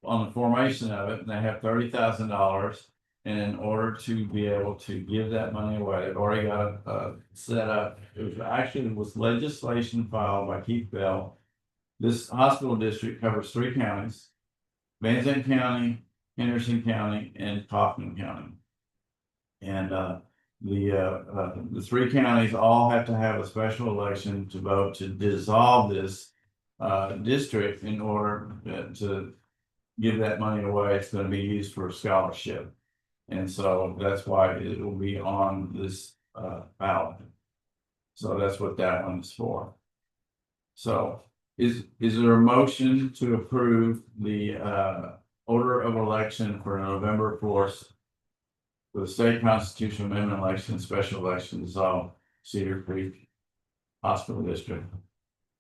on the formation of it, and they have $30,000. And in order to be able to give that money away, they've already got it set up. It was legislation filed by Keith Bell. This hospital district covers 3 counties: Van Zandt County, Henderson County, and Kaufman County. And the 3 counties all have to have a special election to vote to dissolve this district in order to give that money away. It's going to be used for a scholarship. And so that's why it will be on this ballot. So that's what that one is for. So is there a motion to approve the order of election for November 4th for the state constitutional amendment election, special election, dissolve Cedar Creek Hospital District?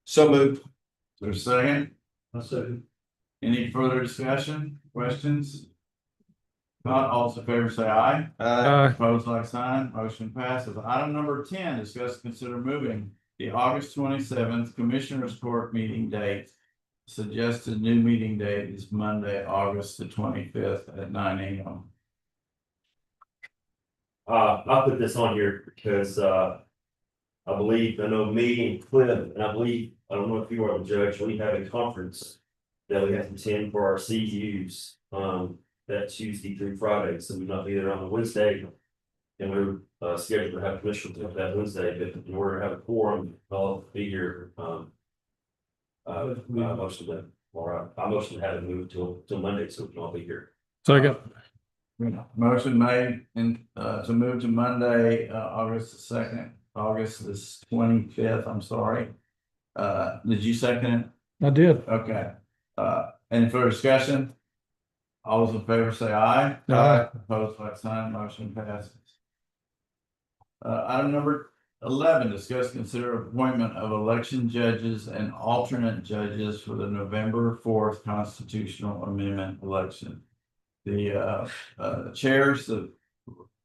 So moved. Is there a second? I second. Any further discussion, questions? Not all those in favor say aye. Opposed, like sign, motion passes. Item number 10, discuss, consider moving the August 27th Commissioners Court meeting date. Suggested new meeting date is Monday, August the 25th at 9 a.m. I put this on here because I know me and Cliff, and I don't know if you are the judge, we have a conference that we have to attend for our CUs. That Tuesday through Friday, so we'll not be there on the Wednesday. And we're scheduled to have commission that Wednesday, but in order to have a quorum, I'll be here. Motion to, or I motion to have it moved till Monday, so we can all be here. Second. Motion made and to move to Monday, August the 2nd, August the 25th, I'm sorry. Did you second it? I did. Okay. Any further discussion? All those in favor say aye. Aye. Opposed, like sign, motion passes. Item number 11, discuss, consider appointment of election judges and alternate judges for the November 4th constitutional amendment election. The chairs, the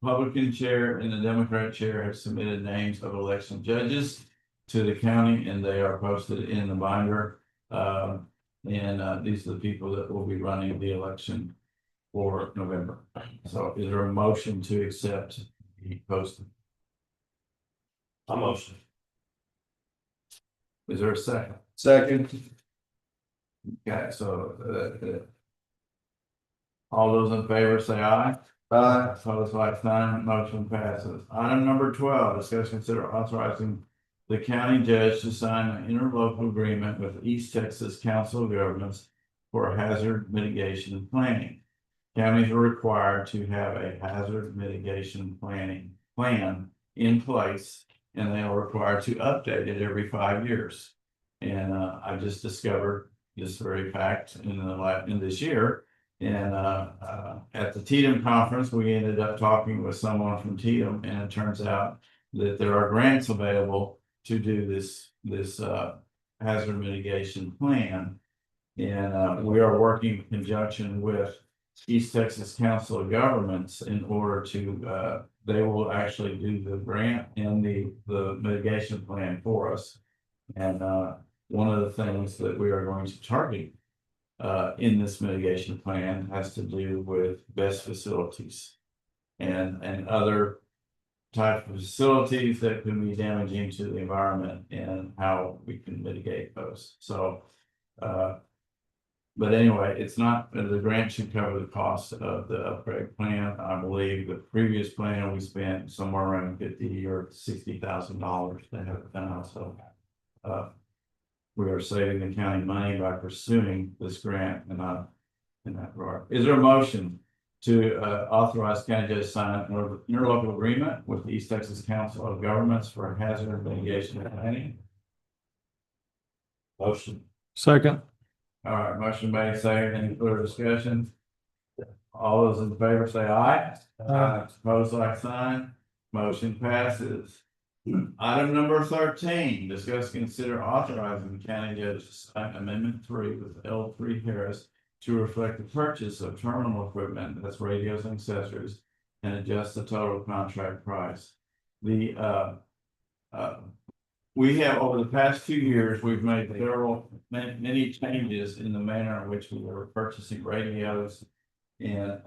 Republican chair and the Democrat chair have submitted names of election judges to the county, and they are posted in the binder. And these are the people that will be running the election for November. So is there a motion to accept the posting? I motion. Is there a second? Second. Okay, so, all those in favor say aye. Opposed, like sign, motion passes. Item number 12, discuss consider authorizing the county judge to sign an interlocal agreement with East Texas Council of Governments for hazard mitigation and planning. Counties are required to have a hazard mitigation plan in place, and they are required to update it every 5 years. And I just discovered this very fact in this year. And at the Tatum conference, we ended up talking with someone from Tatum, and it turns out that there are grants available to do this hazard mitigation plan. And we are working in conjunction with East Texas Council of Governments in order to they will actually do the grant and the mitigation plan for us. And one of the things that we are going to target in this mitigation plan has to do with best facilities and other type of facilities that can be damaging to the environment and how we can mitigate those. So, but anyway, it's not, the grant should cover the cost of the upgrade plan. I believe the previous plan, we spent somewhere around $50,000 or $60,000 to have it done. So, we are saving the county money by pursuing this grant and in that regard. Is there a motion to authorize county judge to sign an interlocal agreement with the East Texas Council of Governments for hazard mitigation and planning? Motion. Second. All right, motion made, second. Any further discussion? All those in favor say aye. Opposed, like sign. Motion passes. Item number 13, discuss, consider authorizing the county judge to sign amendment 3 with L3 Harris to reflect the purchase of terminal equipment, that's radios and accessories, and adjust the total contract price. We have over the past 2 years, we've made many changes in the manner in which we were purchasing radios, and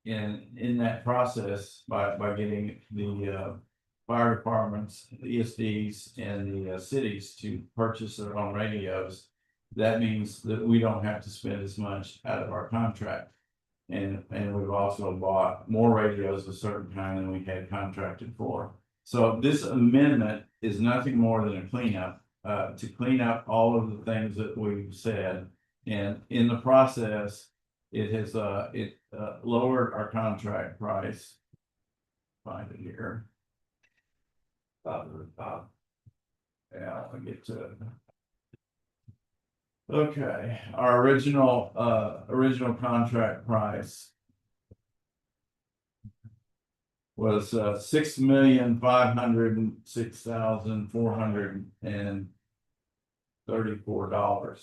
in that process, by getting the fire departments, the ESDs, and the cities to purchase their own radios, that means that we don't have to spend as much out of our contract. And we've also bought more radios of a certain kind than we had contracted for. So this amendment is nothing more than a cleanup, to clean up all of the things that we've said. And in the process, it has lowered our contract price. Find it here. Yeah, I'll get to it. Okay, our original contract price was $6,506,434.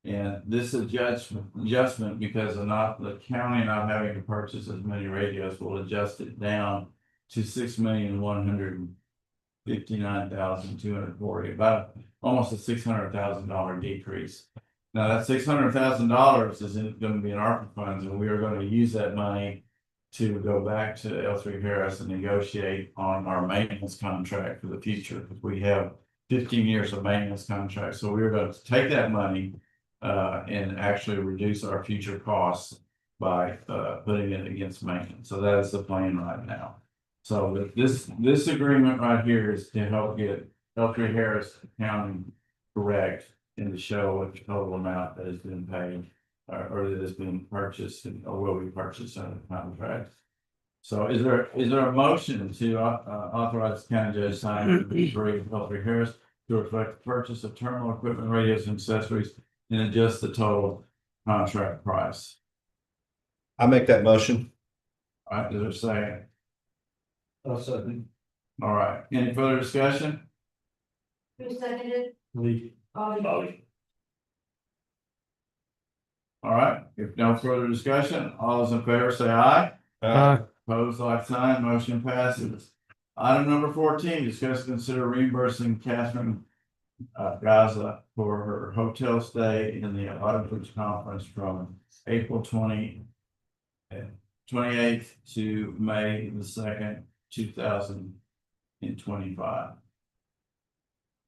And this adjustment, because of the county not having to purchase as many radios, will adjust it down to $6,159,240, about almost a $600,000 decrease. Now that $600,000 isn't going to be in ARPA funds, and we are going to use that money to go back to L3 Harris and negotiate on our maintenance contract for the future, because we have 15 years of maintenance contract. So we're going to take that money and actually reduce our future costs by putting it against maintenance. So that is the plan right now. So this agreement right here is to help get L3 Harris accounting correct and to show what the total amount that has been paid or that has been purchased or will be purchased under the contract. So is there a motion to authorize the county judge to sign agree with L3 Harris to reflect the purchase of terminal equipment, radios, and accessories and adjust the total contract price? I make that motion. All right, is there a second? I'll second. All right, any further discussion? Who seconded? Lee. Ollie. All right, if no further discussion, all those in favor say aye. Opposed, like sign, motion passes. Item number 14, discuss and consider reimbursing Catherine Gaza for her hotel stay in the Auditors Conference from April 28th to May the 2nd, 2025.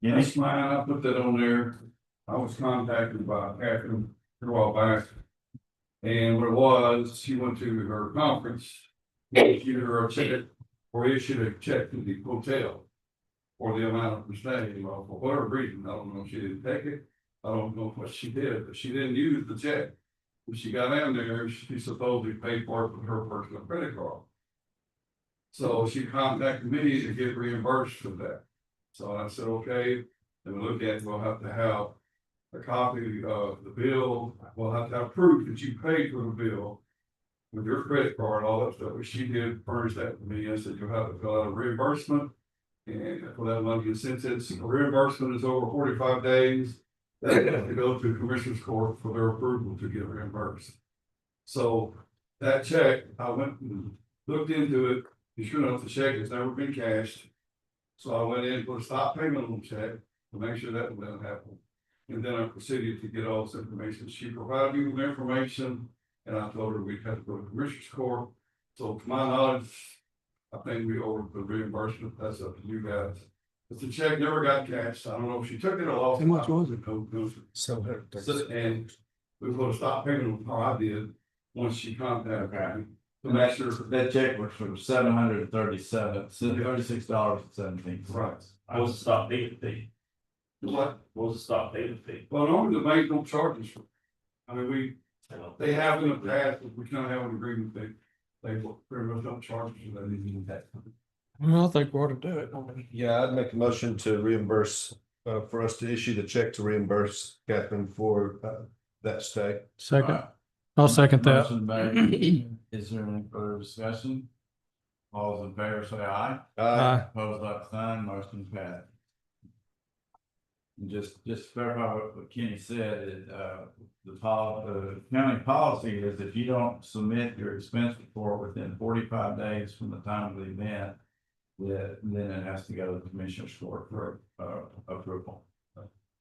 Yes, mine, I put that on there. I was contacted by Catherine a while back. And what it was, she went to her conference, they issued her a check, or issued a check to the hotel for the amount of her stay. Well, for whatever reason, I don't know if she didn't take it, I don't know what she did, but she didn't use the check. When she got in there, she supposedly paid for it with her personal credit card. So she contacted me to get reimbursed for that. So I said, okay, then we look at it, we'll have to have a copy of the bill, we'll have to have proof that you paid for the bill with your credit card, all that stuff, but she did furnish that to me, I said, you'll have to fill out a reimbursement. And for that money, and since it's reimbursement is over 45 days, they have to go to Commissioner's Court for their approval to get reimbursed. So that check, I went and looked into it, and sure enough, the check has never been cashed. So I went in and put a stop payment on the check to make sure that wouldn't happen. And then I proceeded to get all this information. She provided me with information, and I told her we'd have to go to Commissioner's Court. So to my knowledge, I think we owe the reimbursement. That's up to you guys. But the check never got cashed. I don't know if she took it or lost it. How much was it? And we put a stop payment on, or I did, once she contacted me. To And make sure. that check was for $736.17. Right. What was the stop payment fee? What? What was the stop payment fee? Well, normally the bank don't charge us for it. I mean, they have in the past, but we kind of have an agreement they pretty much don't charge us for that. Well, I think we ought to do it. Yeah, I'd make a motion to reimburse, for us to issue the check to reimburse Catherine for, that stay. Second, I'll second that. Motion made. Is there any further discussion? All those in favor say aye. Aye. Opposed, like sign, motion passed. And just to verify what Kenny said, the county policy is if you don't submit your expense report within 45 days from the time of the event, then it has to go to the Commissioner's Court for approval.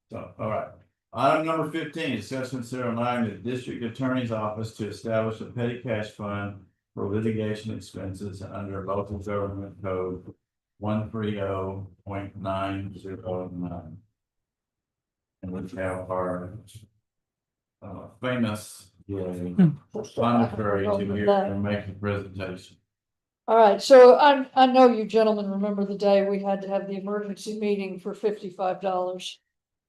So, all right. Item number 15, discuss, consider allowing the district attorney's office to establish a petty cash fund for litigation expenses under local government code 130.909. And we have our famous secretary to here and make the presentation. All right, so I know you gentlemen remember the day we had to have the emergency meeting for $55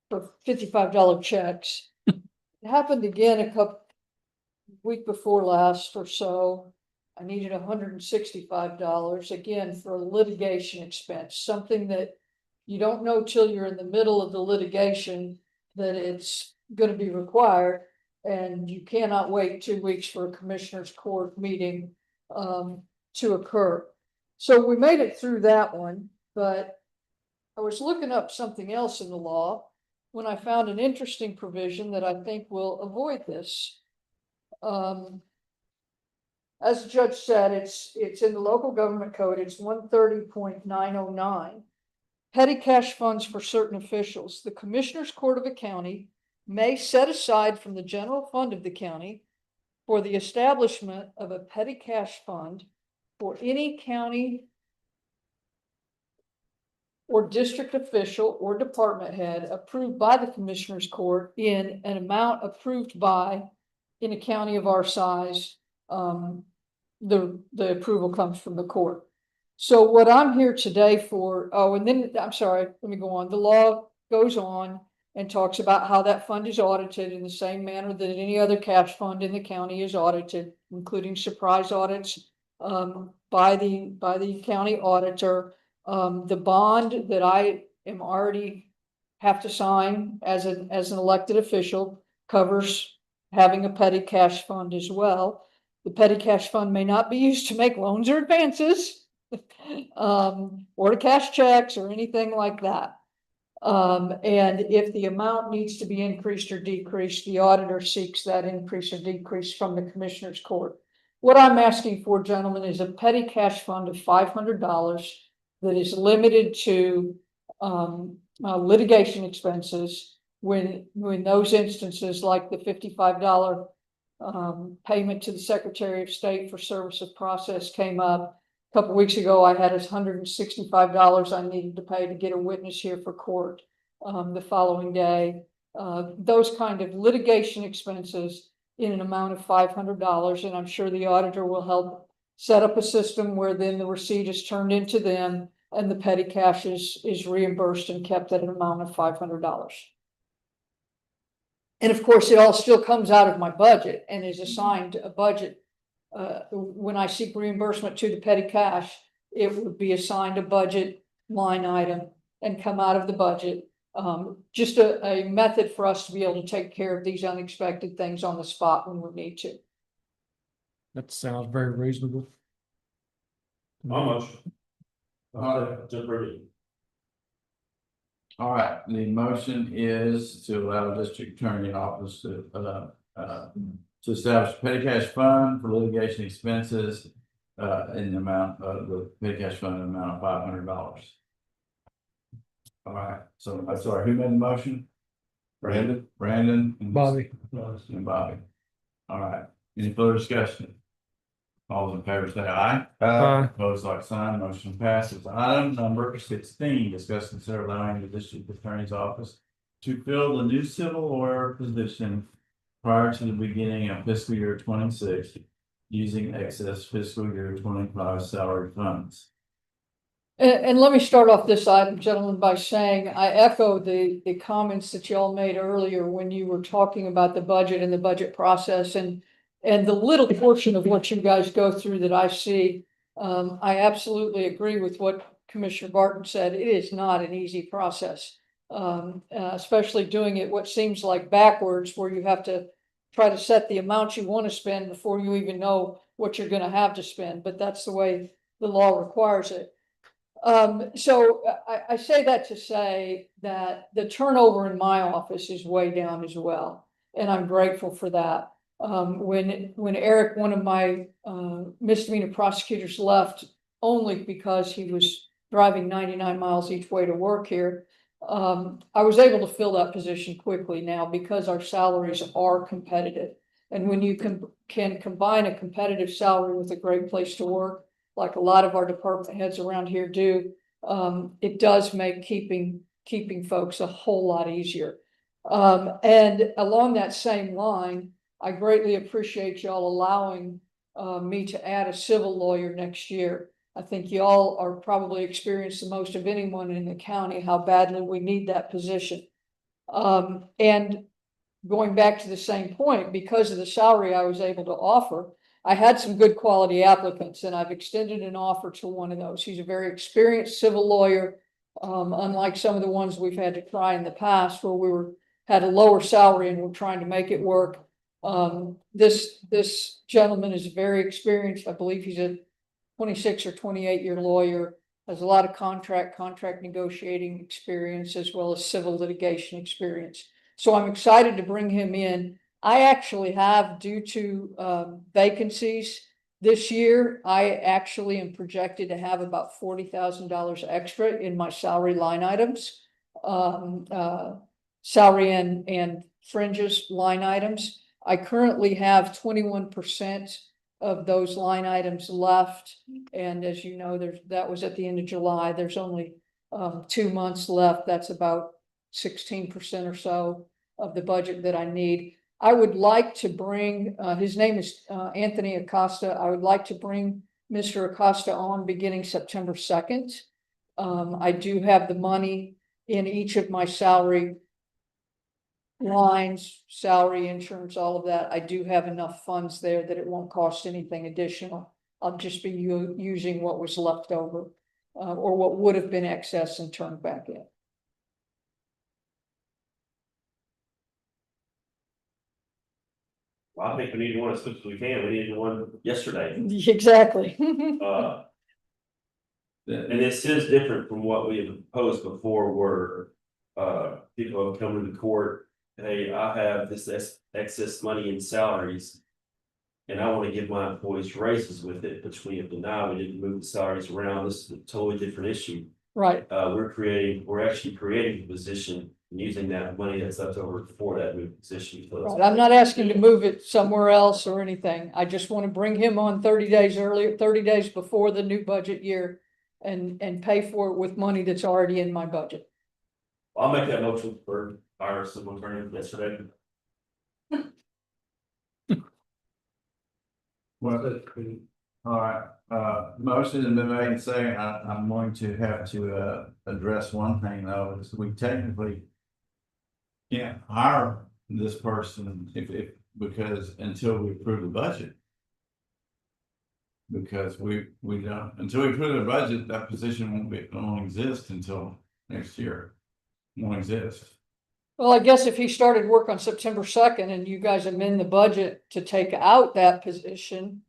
for $55 checks. It happened again week before last or so. I needed $165 again for litigation expense, something that you don't know till you're in the middle of the litigation that it's going to be required, and you cannot wait 2 weeks for a Commissioner's Court meeting to occur. So we made it through that one, but I was looking up something else in the law when I found an interesting provision that I think will avoid this. As the judge said, it's in the local government code, it's 130.909. Petty cash funds for certain officials. The Commissioner's Court of a county may set aside from the general fund of the county for the establishment of a petty cash fund for any county or district official or department head approved by the Commissioner's Court in an amount approved by, in a county of our size, the approval comes from the court. So what I'm here today for, and then, I'm sorry, let me go on. The law goes on and talks about how that fund is audited in the same manner that any other cash fund in the county is audited, including surprise audits by the county auditor. The bond that I am already have to sign as an elected official covers having a petty cash fund as well. The petty cash fund may not be used to make loans or advances, or to cash checks or anything like that. And if the amount needs to be increased or decreased, the auditor seeks that increase or decrease from the Commissioner's Court. What I'm asking for, gentlemen, is a petty cash fund of $500 that is limited to litigation expenses when those instances, like the $55 payment to the Secretary of State for service of process came up. A couple of weeks ago, I had $165 I needed to pay to get a witness here for court the following day. those kind of litigation expenses in an amount of $500. And I'm sure the auditor will help set up a system where then the receipt is turned into them and the petty cash is reimbursed and kept at an amount of $500. And of course, it all still comes out of my budget and is assigned a budget. When I seek reimbursement to the petty cash, it would be assigned a budget line item and come out of the budget. Just a method for us to be able to take care of these unexpected things on the spot when we need to. That sounds very reasonable. Almost. Just ready. All right, the motion is to allow the district attorney office to establish a petty cash fund for litigation expenses. In the amount of the petty cash fund, in the amount of $500. All right, so I'm sorry, who made the motion? Brandon and Bobby. and Bobby. All right, any further discussion? All those in favor say aye. Opposed, like sign, motion passes. Item number 16, discuss and consider allowing the district attorney's office to fill the new civil lawyer position prior to the beginning of fiscal year 26 using excess fiscal year 25 salary funds. And let me start off this item, gentlemen, by saying I echo the comments that y'all made earlier when you were talking about the budget and the budget process and the little portion of what you guys go through that I see. I absolutely agree with what Commissioner Barton said. It is not an easy process, especially doing it what seems like backwards, where you have to try to set the amount you want to spend before you even know what you're going to have to spend. But that's the way the law requires it. So I say that to say that the turnover in my office is way down as well. And I'm grateful for that. When Eric, one of my misdemeanor prosecutors, left only because he was driving 99 miles each way to work here, I was able to fill that position quickly now because our salaries are competitive. And when you can combine a competitive salary with a great place to work, like a lot of our department heads around here do, it does make keeping folks a whole lot easier. And along that same line, I greatly appreciate y'all allowing me to add a civil lawyer next year. I think y'all are probably experienced the most of anyone in the county how badly we need that position. And going back to the same point, because of the salary I was able to offer, I had some good quality applicants, and I've extended an offer to one of those. He's a very experienced civil lawyer, unlike some of the ones we've had to try in the past where had a lower salary and we're trying to make it work. This gentleman is very experienced. I believe he's a 26 or 28-year lawyer, has a lot of contract negotiating experience as well as civil litigation experience. So I'm excited to bring him in. I actually have, due to vacancies this year, I actually am projected to have about $40,000 extra in my salary line items, salary and fringes line items. I currently have 21% of those line items left. And as you know, that was at the end of July. There's only 2 months left. That's about 16% or so of the budget that I need. I would like to bring, his name is Anthony Acosta. I would like to bring Mr. Acosta on beginning September 2nd. I do have the money in each of my salary lines, salary, insurance, all of that. I do have enough funds there that it won't cost anything additional. I'll just be using what was left over or what would have been excess and turned back in. Well, I think we need one as quick as we can. We needed one yesterday. Exactly. And this is different from what we have proposed before, where people have come into court. Hey, I have this excess money in salaries, and I want to give my employees raises with it, which we have denied. We didn't move the salaries around. This is a totally different issue. Right. We're actually creating a position and using that money that's left over for that new position. Right. I'm not asking to move it somewhere else or anything. I just want to bring him on 30 days earlier, 30 days before the new budget year and pay for it with money that's already in my budget. I'll make that motion for hire someone attorney yesterday. Well, all right, motion has been made and second. I'm going to have to, address one thing though, is we technically can't hire this person because until we approve the budget. Because we don't, until we approve the budget, that position won't exist until next year. Won't exist. Well, I guess if he started work on September 2nd and you guys amend the budget to take out that position,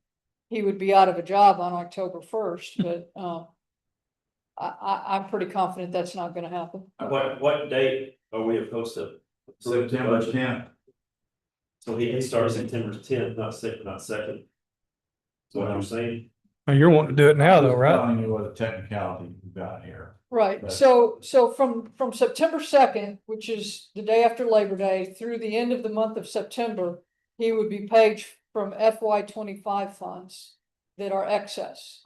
he would be out of a job on October 1st, but, I'm pretty confident that's not gonna happen. What date are we supposed to? approve the September budget? 10th. So he can start September 10th, not second, not second. That's what I'm saying. And you're wanting to do it now though, right? Telling you what the technicality we've got here. Right, But- so from September 2nd, which is the day after Labor Day, through the end of the month of September, he would be paid from FY25 funds that are excess.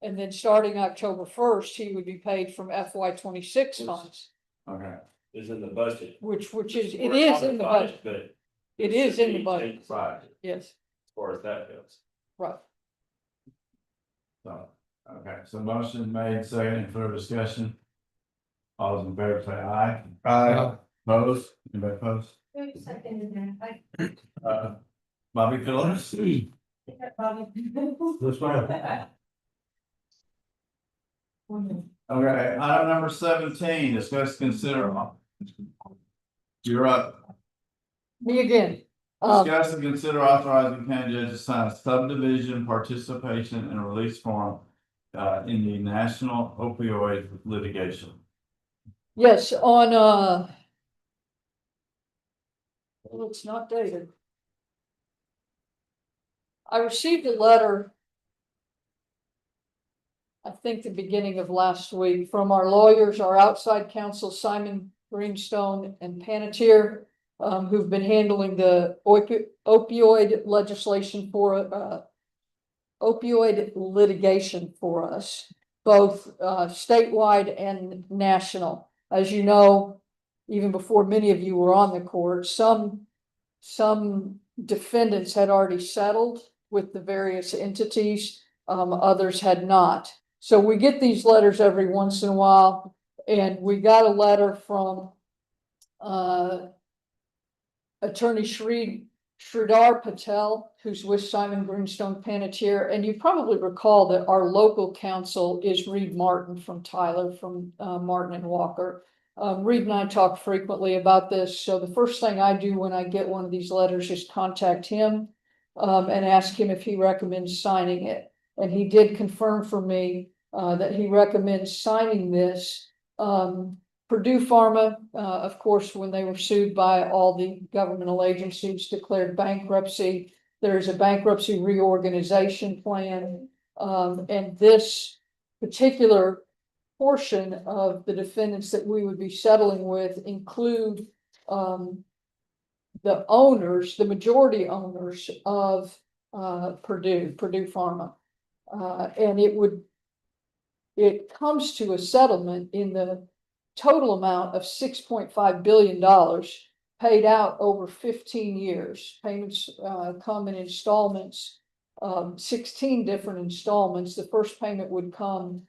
And then starting October 1st, he would be paid from FY26 funds, Okay. Is in the budget. which is, it We're is in the modified, budget, But. it is in the should be budget, changed As yes, far as that goes. right. So, okay, so motion made, second, and further discussion. All those in favor say aye. Opposed? Anybody opposed? Who seconded that? Bobby Phillips? That's right. Okay, item number 17, discuss, consider. You're up. Me again, Discuss and consider authorizing county judge to sign a subdivision participation and release form. In the national opioid litigation. yes, on, well, it's not dated. I received a letter, I think the beginning of last week, from our lawyers, our outside counsel, Simon Greenstone and Panettiere, who've been handling the opioid legislation for, opioid litigation for us, both, statewide and national. As you know, even before many of you were on the court, some defendants had already settled with the various entities, others had not. So we get these letters every once in a while, and we got a letter from Attorney Sridhar Patel, who's with Simon Greenstone Panettiere, and you probably recall that our local counsel is Reed Martin from Tyler, from Martin and Walker. Reed and I talk frequently about this, so the first thing I do when I get one of these letters is contact him and ask him if he recommends signing it. And he did confirm for me that he recommends signing this. Purdue Pharma, of course, when they were sued by all the governmental agencies, declared bankruptcy. There's a bankruptcy reorganization plan. And this particular portion of the defendants that we would be settling with include the owners, the majority owners of Purdue Pharma. And it comes to a settlement in the total amount of $6.5 billion paid out over 15 years. Payments come in installments, 16 different installments. The first payment would come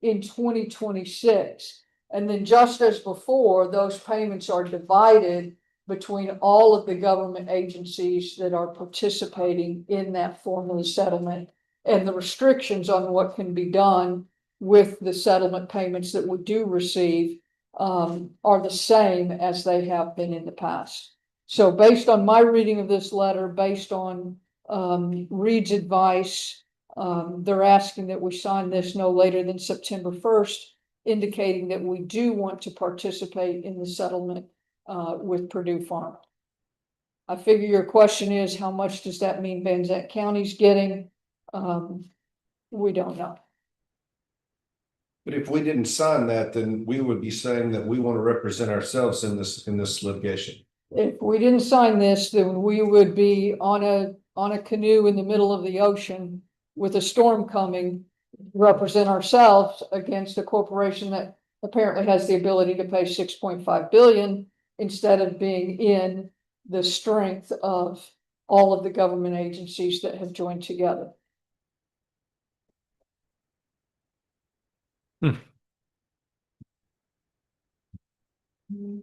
in 2026. And then just as before, those payments are divided between all of the government agencies that are participating in that formula settlement, and the restrictions on what can be done with the settlement payments that we do receive are the same as they have been in the past. So based on my reading of this letter, based on Reed's advice, they're asking that we sign this no later than September 1st, indicating that we do want to participate in the settlement with Purdue Pharma. I figure your question is, how much does that mean Van Zandt County's getting? We don't know. But if we didn't sign that, then we would be saying that we want to represent ourselves in this litigation. If we didn't sign this, then we would be on a canoe in the middle of the ocean with a storm coming, represent ourselves against a corporation that apparently has the ability to pay $6.5 billion. instead of being in the strength of all of the government agencies that have joined together.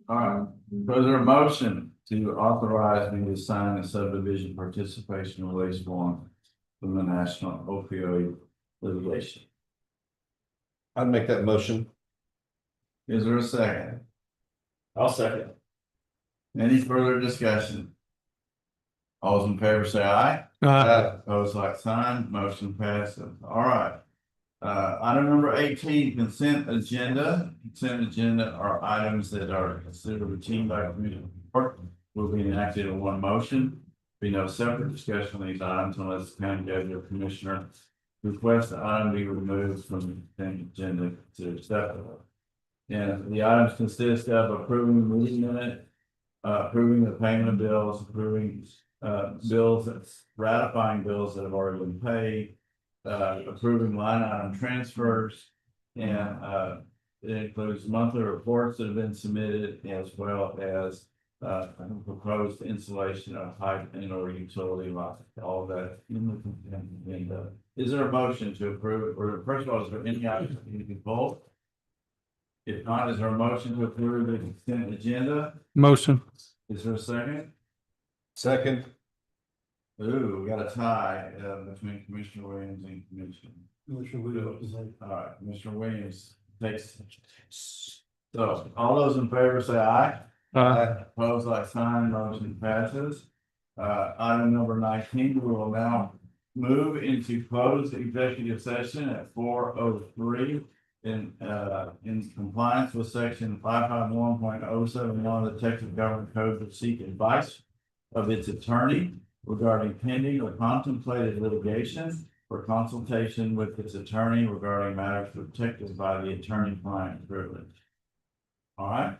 All right, was there a motion to authorize me to sign the subdivision participation release form from the national opioid litigation? I'd make that motion. Is there a second? I'll second. Any further discussion? All those in favor say aye. Opposed, like sign, motion passes. All right. Item number 18, consent agenda. Consent agenda are items that are considered routine by committee report, will be enacted in one motion. Be no separate discussion on these items unless the county judge or commissioner requests the item be removed from the consent agenda to acceptable. And the items consist of approving the meeting minute, approving the payment of bills, approving bills, ratifying bills that have already been paid, approving line item transfers, and it includes monthly reports that have been submitted, as well as proposed installation of pipe and or utility lines, all of that in the consent agenda. Is there a motion to approve, or first of all, is there any items that need to be pulled? If not, is there a motion to approve the consent agenda? Motion. Is there a second? Second. Ooh, we got a tie between Commissioner Williams and Commissioner. All right, Commissioner Williams takes. So all those in favor say aye. Opposed, like sign, motion passes. Item number 19, we will now move into closed executive session at 4:03 in compliance with section 551.071 of the Texas Government Code to seek advice of its attorney regarding pending or contemplated litigation, for consultation with its attorney regarding matters protected by the attorney-client privilege. All right.